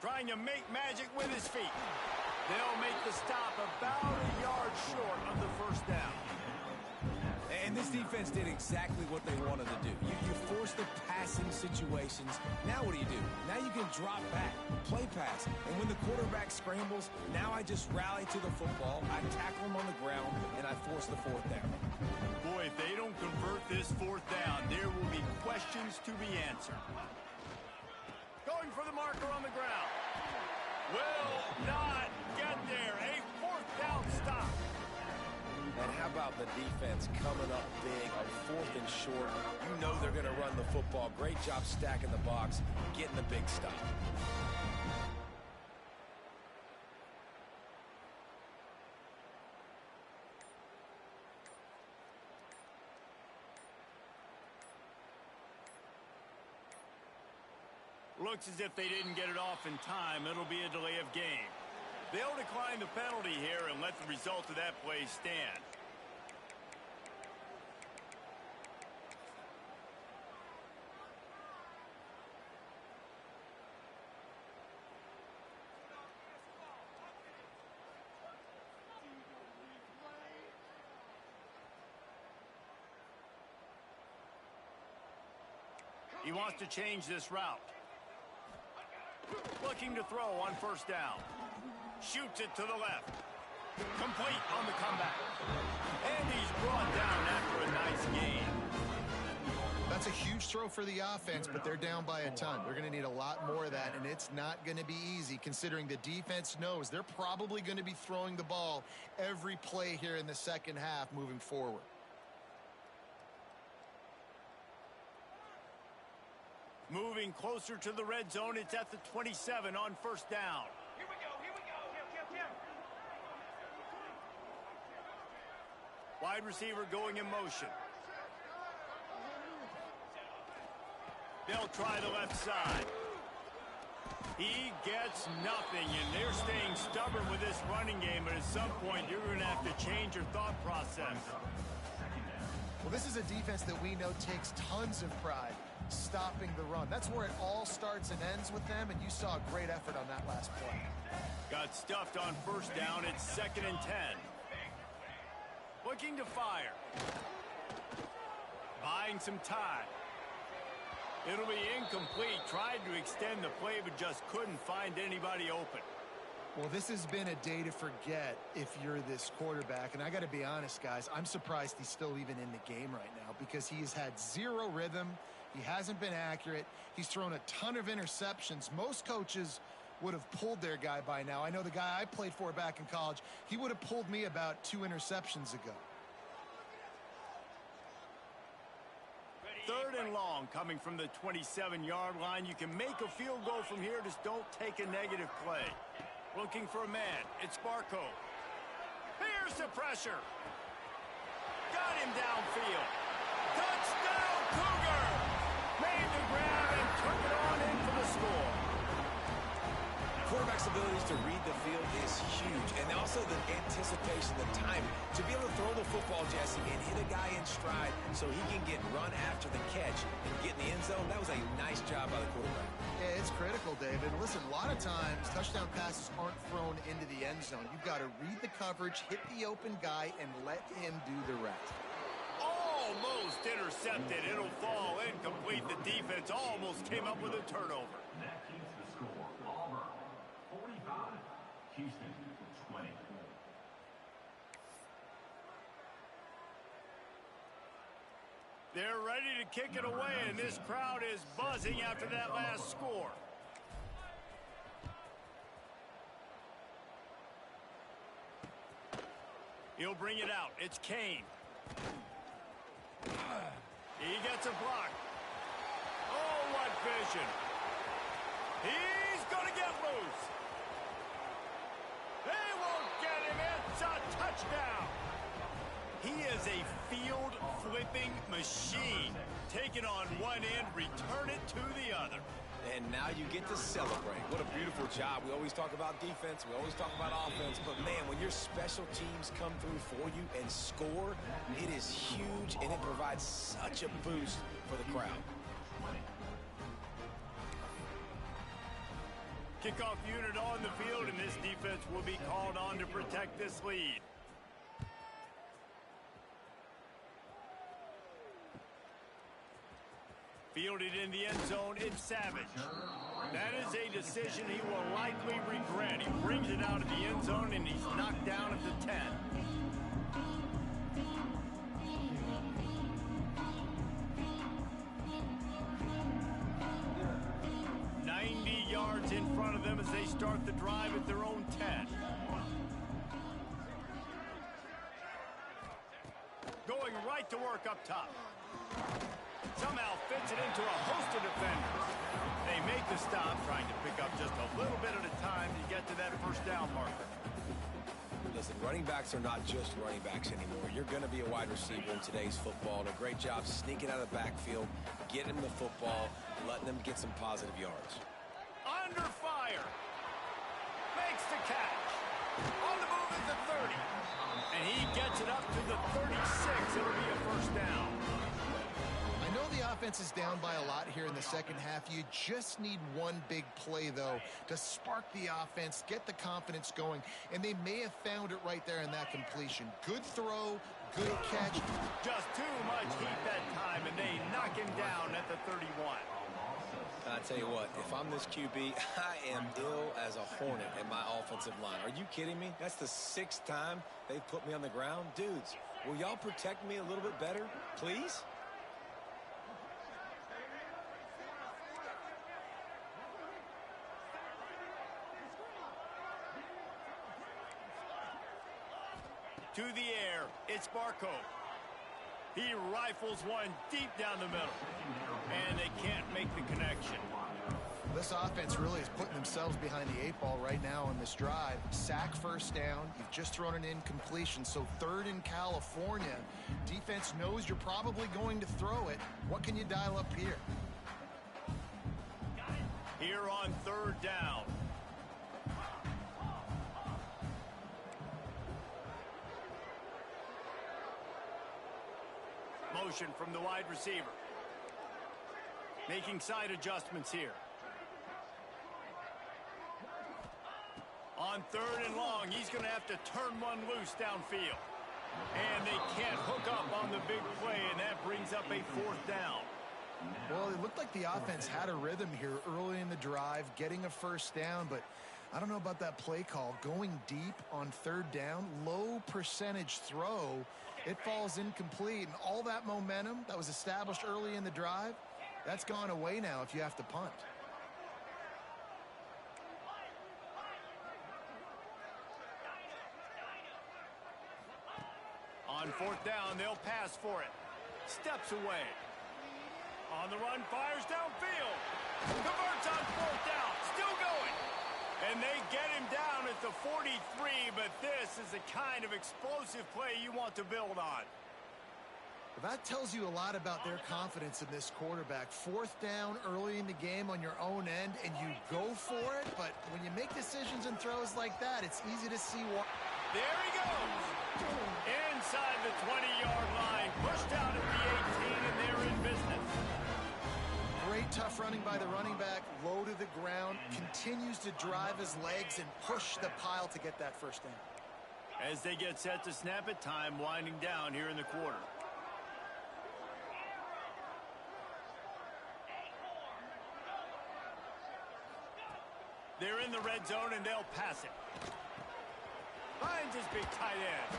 Trying to make magic with his feet. They'll make the stop about a yard short of the first down. And this defense did exactly what they wanted to do. You force the passing situations. Now what do? Now you can drop back, play pass. And when the quarterback scrambles, now I just rally to the football, I tackle him on the ground, and I force the fourth down. Boy, if they don't convert this fourth down, there will be questions to be answered. Going for the marker on the ground. Will not get there. A fourth down stop. And how about the defense coming up big on fourth and short? You know they're going to run the football. Great job stacking the box, getting the big stop. Looks as if they didn't get it off in time. It'll be a delay of game. They'll decline the penalty here and let the result of that play stand. He wants to change this route. Looking to throw on first down. Shoots it to the left. Complete on the comeback. And he's brought down after a nice gain. That's a huge throw for the offense, but they're down by a ton. They're going to need a lot more of that, and it's not going to be easy considering the defense knows they're probably going to be throwing the ball every play here in the second half moving forward. Moving closer to the red zone. It's at the 27 on first down. Here we go, here we go. Kim. Wide receiver going in motion. They'll try the left side. He gets nothing, and they're staying stubborn with this running game, but at some point you're going to have to change your thought process. Well, this is a defense that we know takes tons of pride stopping the run. That's where it all starts and ends with them, and you saw a great effort on that last play. Got stuffed on first down. It's 2nd and 10. Looking to fire. Buying some time. It'll be incomplete. Tried to extend the play, but just couldn't find anybody open. Well, this has been a day to forget if you're this quarterback. And I got to be honest, guys, I'm surprised he's still even in the game right now because he has had zero rhythm. He hasn't been accurate. He's thrown a ton of interceptions. Most coaches would have pulled their guy by now. I know the guy I played for back in college, he would have pulled me about 2 interceptions ago. 3rd and long coming from the 27-yard line. You can make a field goal from here. Just don't take a negative play. Looking for a man. It's Barco. Here's the pressure. Got him downfield. Touchdown, Cougar! Made the grab and took it on in for the score. Quarterback's abilities to read the field is huge, and also the anticipation, the timing. To be able to throw the football, Jesse, and hit a guy in stride so he can get run after the catch and get in the end zone, that was a nice job by the quarterback. Yeah, it's critical, David. Listen, a lot of times touchdown passes aren't thrown into the end zone. You've got to read the coverage, hit the open guy, and let him do the rest. Almost intercepted. It'll fall incomplete. The defense almost came up with a turnover. That keeps the score. Auburn 45, Houston 20. They're ready to kick it away, and this crowd is buzzing after that last score. He'll bring it out. It's Kane. He gets a block. Oh, what vision. He's going to get loose. They won't get him. It's a touchdown. He is a field-flipping machine. Take it on one end, return it to the other. And now you get to celebrate. What a beautiful job. We always talk about defense. We always talk about offense. But, man, when your special teams come through for you and score, it is huge, and it provides such a boost for the crowd. Kickoff unit on the field, and this defense will be called on to protect this lead. Fielded in the end zone, it's Savage. That is a decision he will likely regret. He brings it out of the end zone, and he's knocked down at the 10. 90 yards in front of them as they start the drive at their own 10. Going right to work up top. Somehow fits it into a host of defenders. They make the stop, trying to pick up just a little bit at a time to get to that first down marker. Listen, running backs are not just running backs anymore. You're going to be a wide receiver in today's football. And a great job sneaking out of the backfield, getting them the football, letting them get some positive yards. Under fire. Makes the catch. On the move at the 30. And he gets it up to the 36. It'll be a first down. I know the offense is down by a lot here in the second half. You just need one big play, though, to spark the offense, get the confidence going, and they may have found it right there in that completion. Good throw, good catch. Just too much heat that time, and they knock him down at the 31. I tell you what, if I'm this QB, I am ill as a hornet in my offensive line. Are you kidding me? That's the 6th time they've put me on the ground. Dudes, will y'all protect me a little bit better, please? To the air, it's Barco. He rifles one deep down the middle, and they can't make the connection. This offense really is putting themselves behind the 8 ball right now on this drive. Sack first down. You've just thrown an incompletion, so 3rd in California. Defense knows you're probably going to throw it. What can you dial up here? Here on 3rd down. Motion from the wide receiver. Making side adjustments here. On 3rd and long, he's going to have to turn one loose downfield. And they can't hook up on the big play, and that brings up a 4th down. Well, it looked like the offense had a rhythm here early in the drive, getting a first down, but I don't know about that play call. Going deep on 3rd down, low percentage throw, it falls incomplete, and all that momentum that was established early in the drive, that's gone away now if you have to punt. On 4th down, they'll pass for it. Steps away. On the run, fires downfield. Converts on 4th down. Still going. And they get him down at the 43, but this is the kind of explosive play you want to build on. That tells you a lot about their confidence in this quarterback. 4th down early in the game on your own end, and you go for it, but when you make decisions and throws like that, it's easy to see why. There he goes. Inside the 20-yard line, pushed out at the 18, and they're in business. Great tough running by the running back, low to the ground, continues to drive his legs and push the pile to get that first down. As they get set to snap it, time winding down here in the quarter. They're in the red zone, and they'll pass it. Finds his big tight end.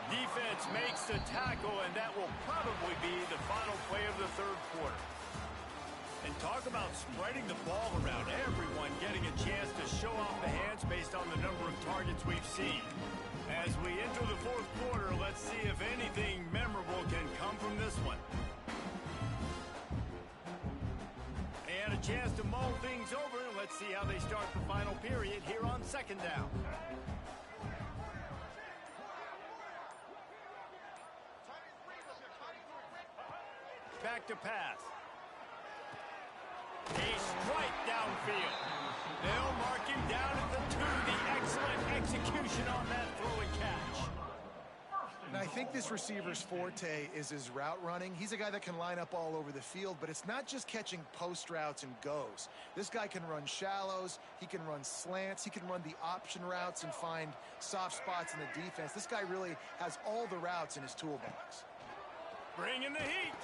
Defense makes the tackle, and that will probably be the final play of the 3rd quarter. And talk about spreading the ball around. Everyone getting a chance to show off the hands based on the number of targets we've seen. As we enter the fourth quarter, let's see if anything memorable can come from this one. And a chance to mull things over. Let's see how they start the final period here on second down. Back to pass. A strike downfield. They'll mark him down at the 2. The excellent execution on that throw and catch. And I think this receiver's forte is his route running. He's a guy that can line up all over the field, but it's not just catching post routes and goes. This guy can run shallows, he can run slants, he can run the option routes and find soft spots in the defense. This guy really has all the routes in his toolbox. Bring in the heat.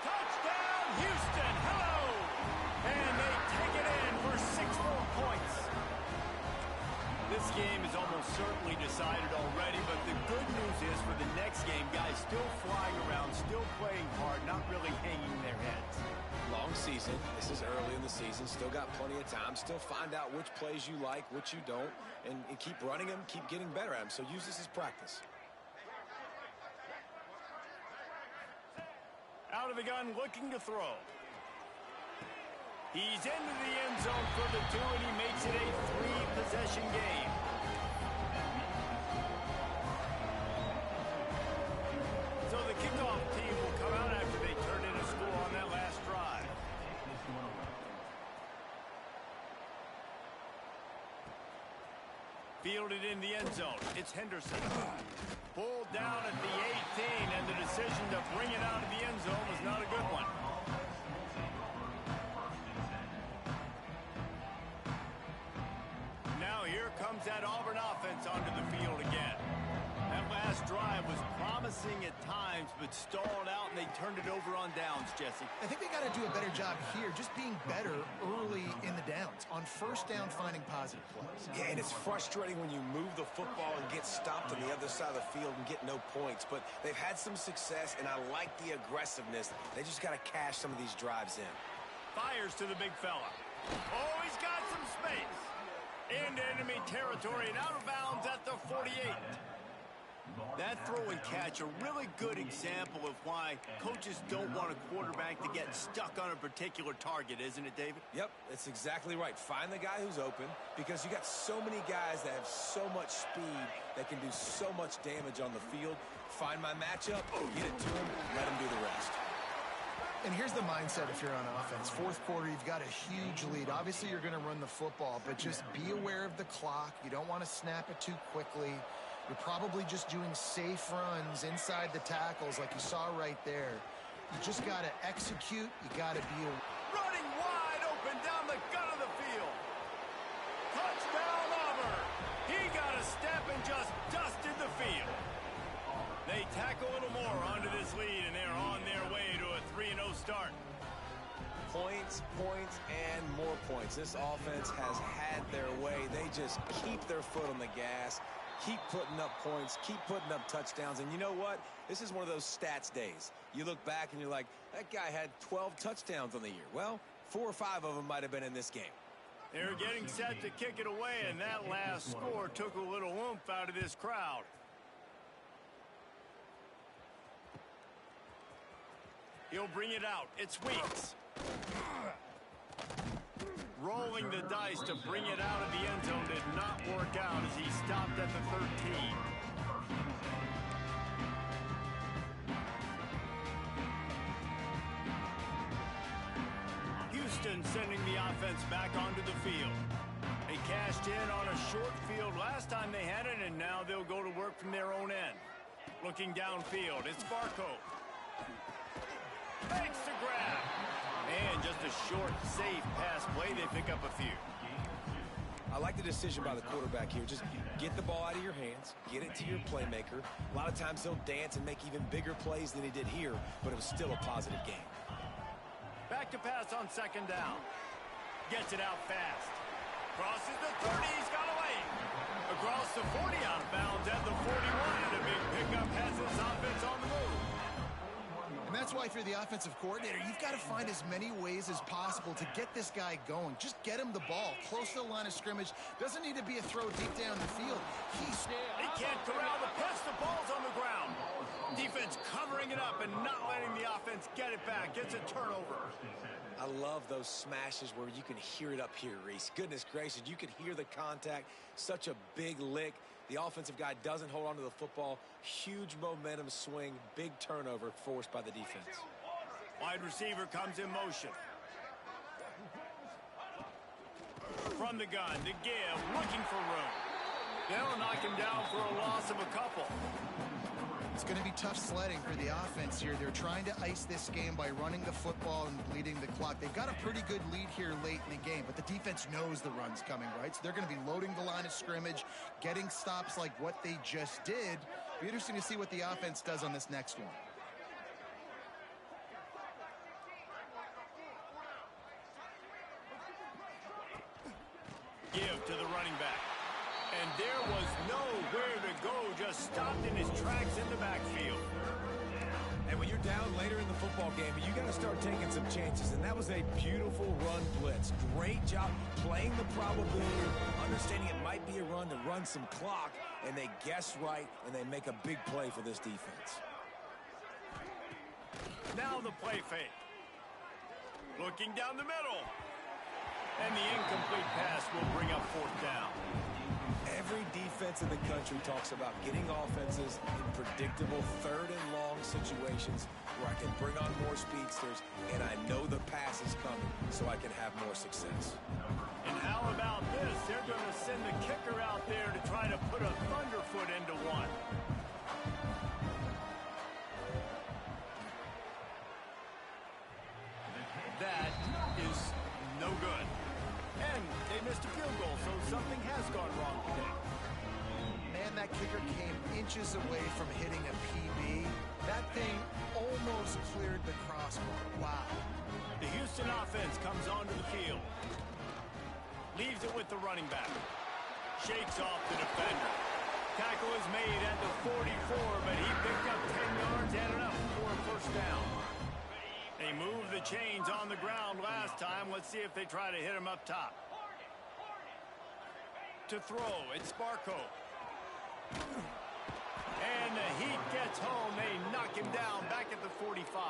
Touchdown, Houston. Hello. And they take it in for 6 more points. This game is almost certainly decided already, but the good news is for the next game, guys still flying around, still playing hard, not really hanging their heads. Long season. This is early in the season. Still got plenty of time. Still find out which plays you like, which you don't, and keep running them, keep getting better at them. So use this as practice. Out of the gun, looking to throw. He's into the end zone for the 2, and he makes it a 3-possession game. So the kickoff team will come out after they turn in a score on that last drive. Fielded in the end zone. It's Henderson. Pulled down at the 18, and the decision to bring it out of the end zone was not a good one. Now here comes that Auburn offense onto the field again. That last drive was promising at times, but stalled out, and they turned it over on downs, Jesse. I think they got to do a better job here, just being better early in the downs. On first down, finding positive plays. Yeah, and it's frustrating when you move the football and get stopped on the other side of the field and get no points. But they've had some success, and I like the aggressiveness. They just got to cash some of these drives in. Fires to the big fella. Oh, he's got some space. Into enemy territory and out of bounds at the 48. That throw and catch, a really good example of why coaches don't want a quarterback to get stuck on a particular target, isn't it, David? Yep, that's exactly right. Find the guy who's open, because you got so many guys that have so much speed that can do so much damage on the field. Find my matchup, get it to him, let him do the rest. And here's the mindset if you're on offense. Fourth quarter, you've got a huge lead. Obviously, you're going to run the football, but just be aware of the clock. You don't want to snap it too quickly. You're probably just doing safe runs inside the tackles like you saw right there. You just got to execute. You got to be running wide open down the gut of the field. Touchdown, Auburn. He got a step and just dusted the field. They tack a little more onto this lead, and they're on their way to a 3-0 start. Points, points, and more points. This offense has had their way. They just keep their foot on the gas, keep putting up points, keep putting up touchdowns. And you know what? This is one of those stats days. You look back and you're like, that guy had 12 touchdowns on the year. Well, 4 or 5 of them might have been in this game. They're getting set to kick it away, and that last score took a little oomph out of this crowd. He'll bring it out. It's Weeks. Rolling the dice to bring it out of the end zone did not work out as he stopped at the 13. Houston sending the offense back onto the field. They cashed in on a short field last time they had it, and now they'll go to work from their own end. Looking downfield, it's Barco. Makes the grab. And just a short, safe pass play. They pick up a few. I like the decision by the quarterback here. Just get the ball out of your hands, get it to your playmaker. A lot of times he'll dance and make even bigger plays than he did here, but it was still a positive game. Back to pass on second down. Gets it out fast. Crosses the 30. He's got away. Across the 40, out of bounds at the 41. And a big pickup has his offense on the move. And that's why if you're the offensive coordinator, you've got to find as many ways as possible to get this guy going. Just get him the ball close to the line of scrimmage. Doesn't need to be a throw deep down the field. They can't corral the pass. The ball's on the ground. Defense covering it up and not letting the offense get it back. Gets a turnover. I love those smashes where you can hear it up here, Reese. Goodness gracious, you can hear the contact. Such a big lick. The offensive guy doesn't hold on to the football. Huge momentum swing. Big turnover forced by the defense. Wide receiver comes in motion. From the gun, to give, looking for room. They'll knock him down for a loss of a couple. It's going to be tough sledding for the offense here. They're trying to ice this game by running the football and bleeding the clock. They've got a pretty good lead here late in the game, but the defense knows the run's coming, right? So they're going to be loading the line of scrimmage, getting stops like what they just did. Be interesting to see what the offense does on this next one. Give to the running back. And there was nowhere to go, just stopped in his tracks in the backfield. And when you're down later in the football game, you got to start taking some chances. And that was a beautiful run blitz. Great job playing the probability, understanding it might be a run to run some clock. And they guess right, and they make a big play for this defense. Now the play fake. Looking down the middle. And the incomplete pass will bring up fourth down. Every defense in the country talks about getting offenses in predictable third and long situations where I can bring on more speedsters and I know the pass is coming so I can have more success. And how about this? They're going to send the kicker out there to try to put a thunderfoot into one. That is no good. And they missed a field goal, so something has gone wrong today. Man, that kicker came inches away from hitting a PB. That thing almost cleared the crossbar. Wow. The Houston offense comes onto the field. Leaves it with the running back. Shakes off the defender. Tackle is made at the 44, but he picked up 10 yards and enough for a first down. They moved the chains on the ground last time. Let's see if they try to hit him up top. To throw, it's Sparko. And the Heat gets home. They knock him down back at the 45.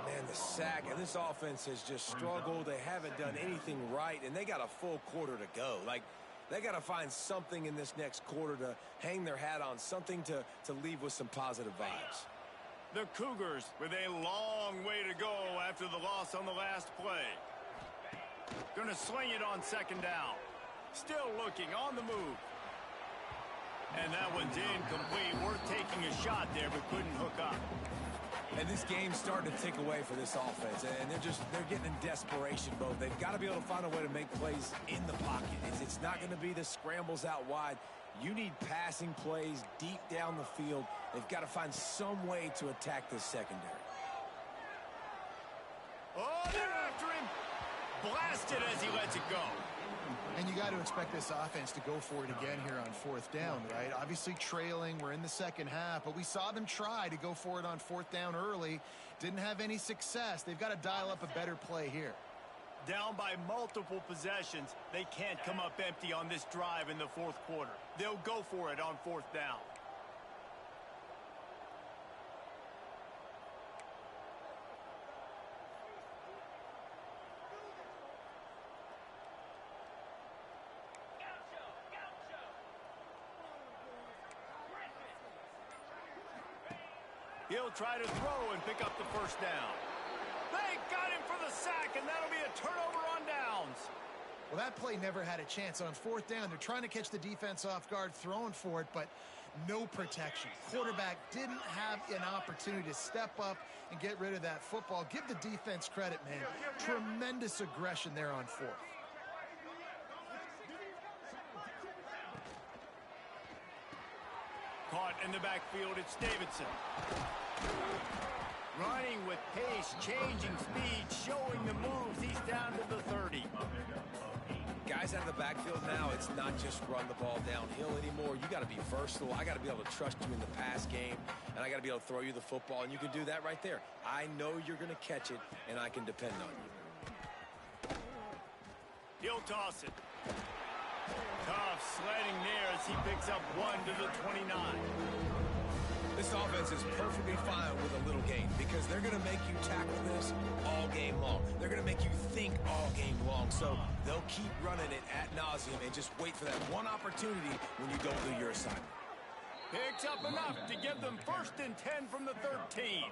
Man, the sack, and this offense has just struggled. They haven't done anything right, and they got a full quarter to go. Like, they got to find something in this next quarter to hang their hat on, something to leave with some positive vibes. The Cougars with a long way to go after the loss on the last play. Gonna sling it on second down. Still looking on the move. And that one's incomplete. Worth taking a shot there, but couldn't hook up. And this game's starting to tick away for this offense, and they're getting in desperation mode. They've got to be able to find a way to make plays in the pocket. It's not going to be the scrambles out wide. You need passing plays deep down the field. They've got to find some way to attack this secondary. Oh, they're after him. Blasted as he lets it go. And you got to expect this offense to go for it again here on fourth down, right? Obviously trailing, we're in the second half, but we saw them try to go for it on fourth down early. Didn't have any success. They've got to dial up a better play here. Down by multiple possessions, they can't come up empty on this drive in the fourth quarter. They'll go for it on fourth down. He'll try to throw and pick up the first down. They got him for the sack, and that'll be a turnover on downs. Well, that play never had a chance. On fourth down, they're trying to catch the defense off guard, throwing for it, but no protection. Quarterback didn't have an opportunity to step up and get rid of that football. Give the defense credit, man. Tremendous aggression there on fourth. Caught in the backfield, it's Davidson. Running with pace, changing speed, showing the moves. He's down to the 30. Guys out of the backfield now, it's not just run the ball downhill anymore. You got to be versatile. I got to be able to trust you in the pass game. and I got to be able to throw you the football, and you can do that right there. I know you're going to catch it, and I can depend on you. He'll toss it. Tough sledding there as he picks up 1 to the 29. This offense is perfectly fine with a little gain because they're going to make you tackle this all game long. They're going to make you think all game long. So they'll keep running it ad nauseum and just wait for that one opportunity when you don't do your assignment. Picks up enough to give them 1st and 10 from the 13.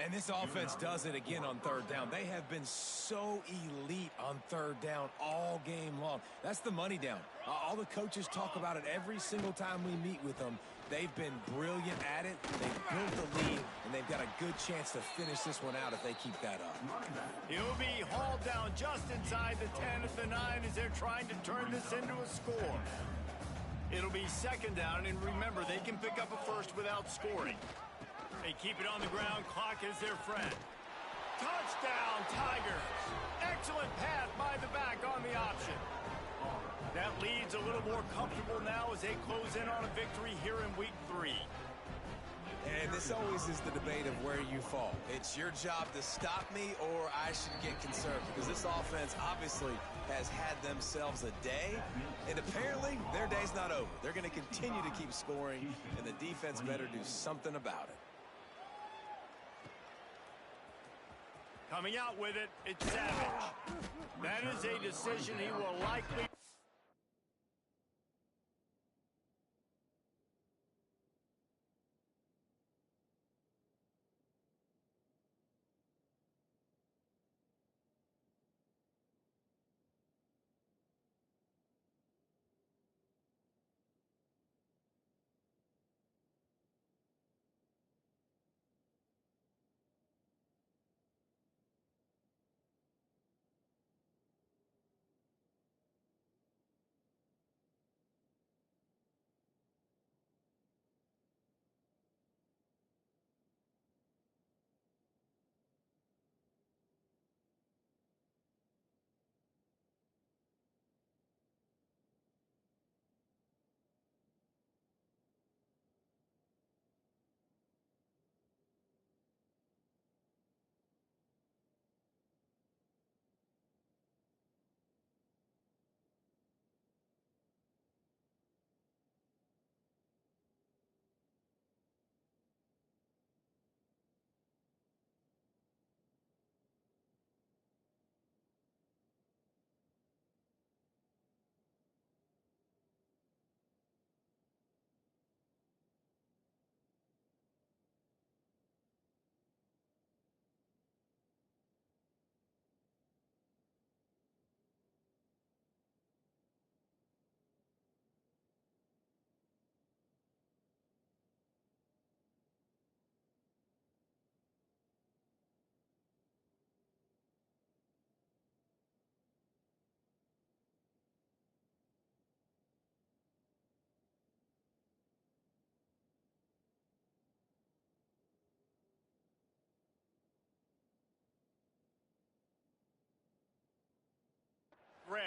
And this offense does it again on 3rd down. They have been so elite on 3rd down all game long. That's the money down. All the coaches talk about it every single time we meet with them. They've been brilliant at it. They've built the lead, and they've got a good chance to finish this one out if they keep that up. He'll be hauled down just inside the 10 at the 9 as they're trying to turn this into a score. It'll be 2nd down, and remember, they can pick up a first without scoring. They keep it on the ground. Clock is their friend. Touchdown, Tigers. Excellent pass by the back on the option. That lead's a little more comfortable now as they close in on a victory here in week 3. And this always is the debate of where you fall. It's your job to stop me or I should get concerned because this offense obviously has had themselves a day, and apparently their day's not over. They're going to continue to keep scoring, and the defense better do something about it. Coming out with it, it's Savage. That is a decision he will likely...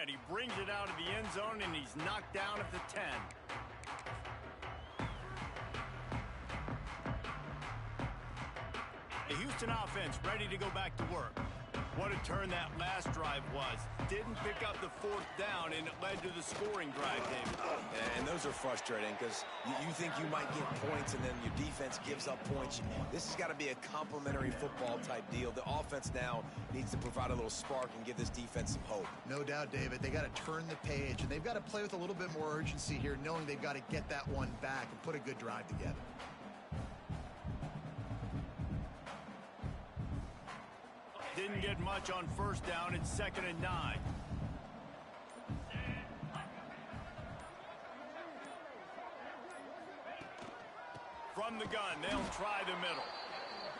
He brings it out of the end zone, and he's knocked down at the 10. The Houston offense ready to go back to work. What a turn that last drive was. Didn't pick up the 4th down, and it led to the scoring drive, David. And those are frustrating because you think you might get points, and then your defense gives up points. This has got to be a complementary football type deal. The offense now needs to provide a little spark and give this defense some hope. No doubt, David. They got to turn the page, and they've got to play with a little bit more urgency here, knowing they've got to get that one back and put a good drive together. Didn't get much on 1st down. It's 2nd and 9. From the gun, they'll try the middle.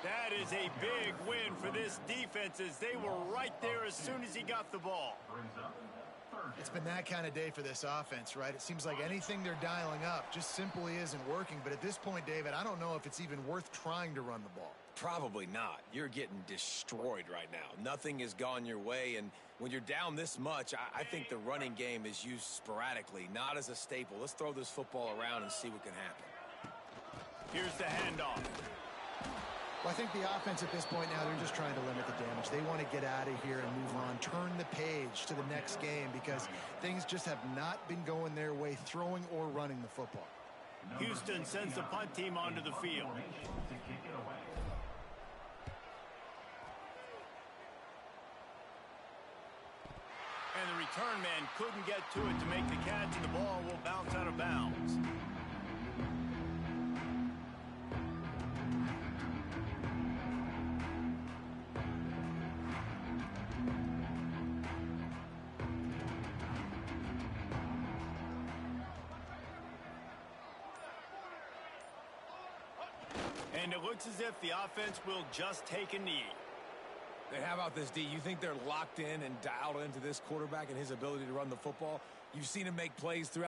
That is a big win for this defense as they were right there as soon as he got the ball. It's been that kind of day for this offense, right? It seems like anything they're dialing up just simply isn't working. But at this point, David, I don't know if it's even worth trying to run the ball. Probably not. You're getting destroyed right now. Nothing has gone your way, and when you're down this much, I think the running game is used sporadically, not as a staple. Let's throw this football around and see what can happen. Here's the handoff. Well, I think the offense at this point now, they're just trying to limit the damage. They want to get out of here and move on, turn the page to the next game because things just have not been going their way, throwing or running the football. Houston sends the punt team onto the field. And the return man couldn't get to it to make the catch, and the ball will bounce out of bounds. And it looks as if the offense will just take a knee. And how about this, D? You think they're locked in and dialed into this quarterback and his ability to run the football? You've seen him make plays throughout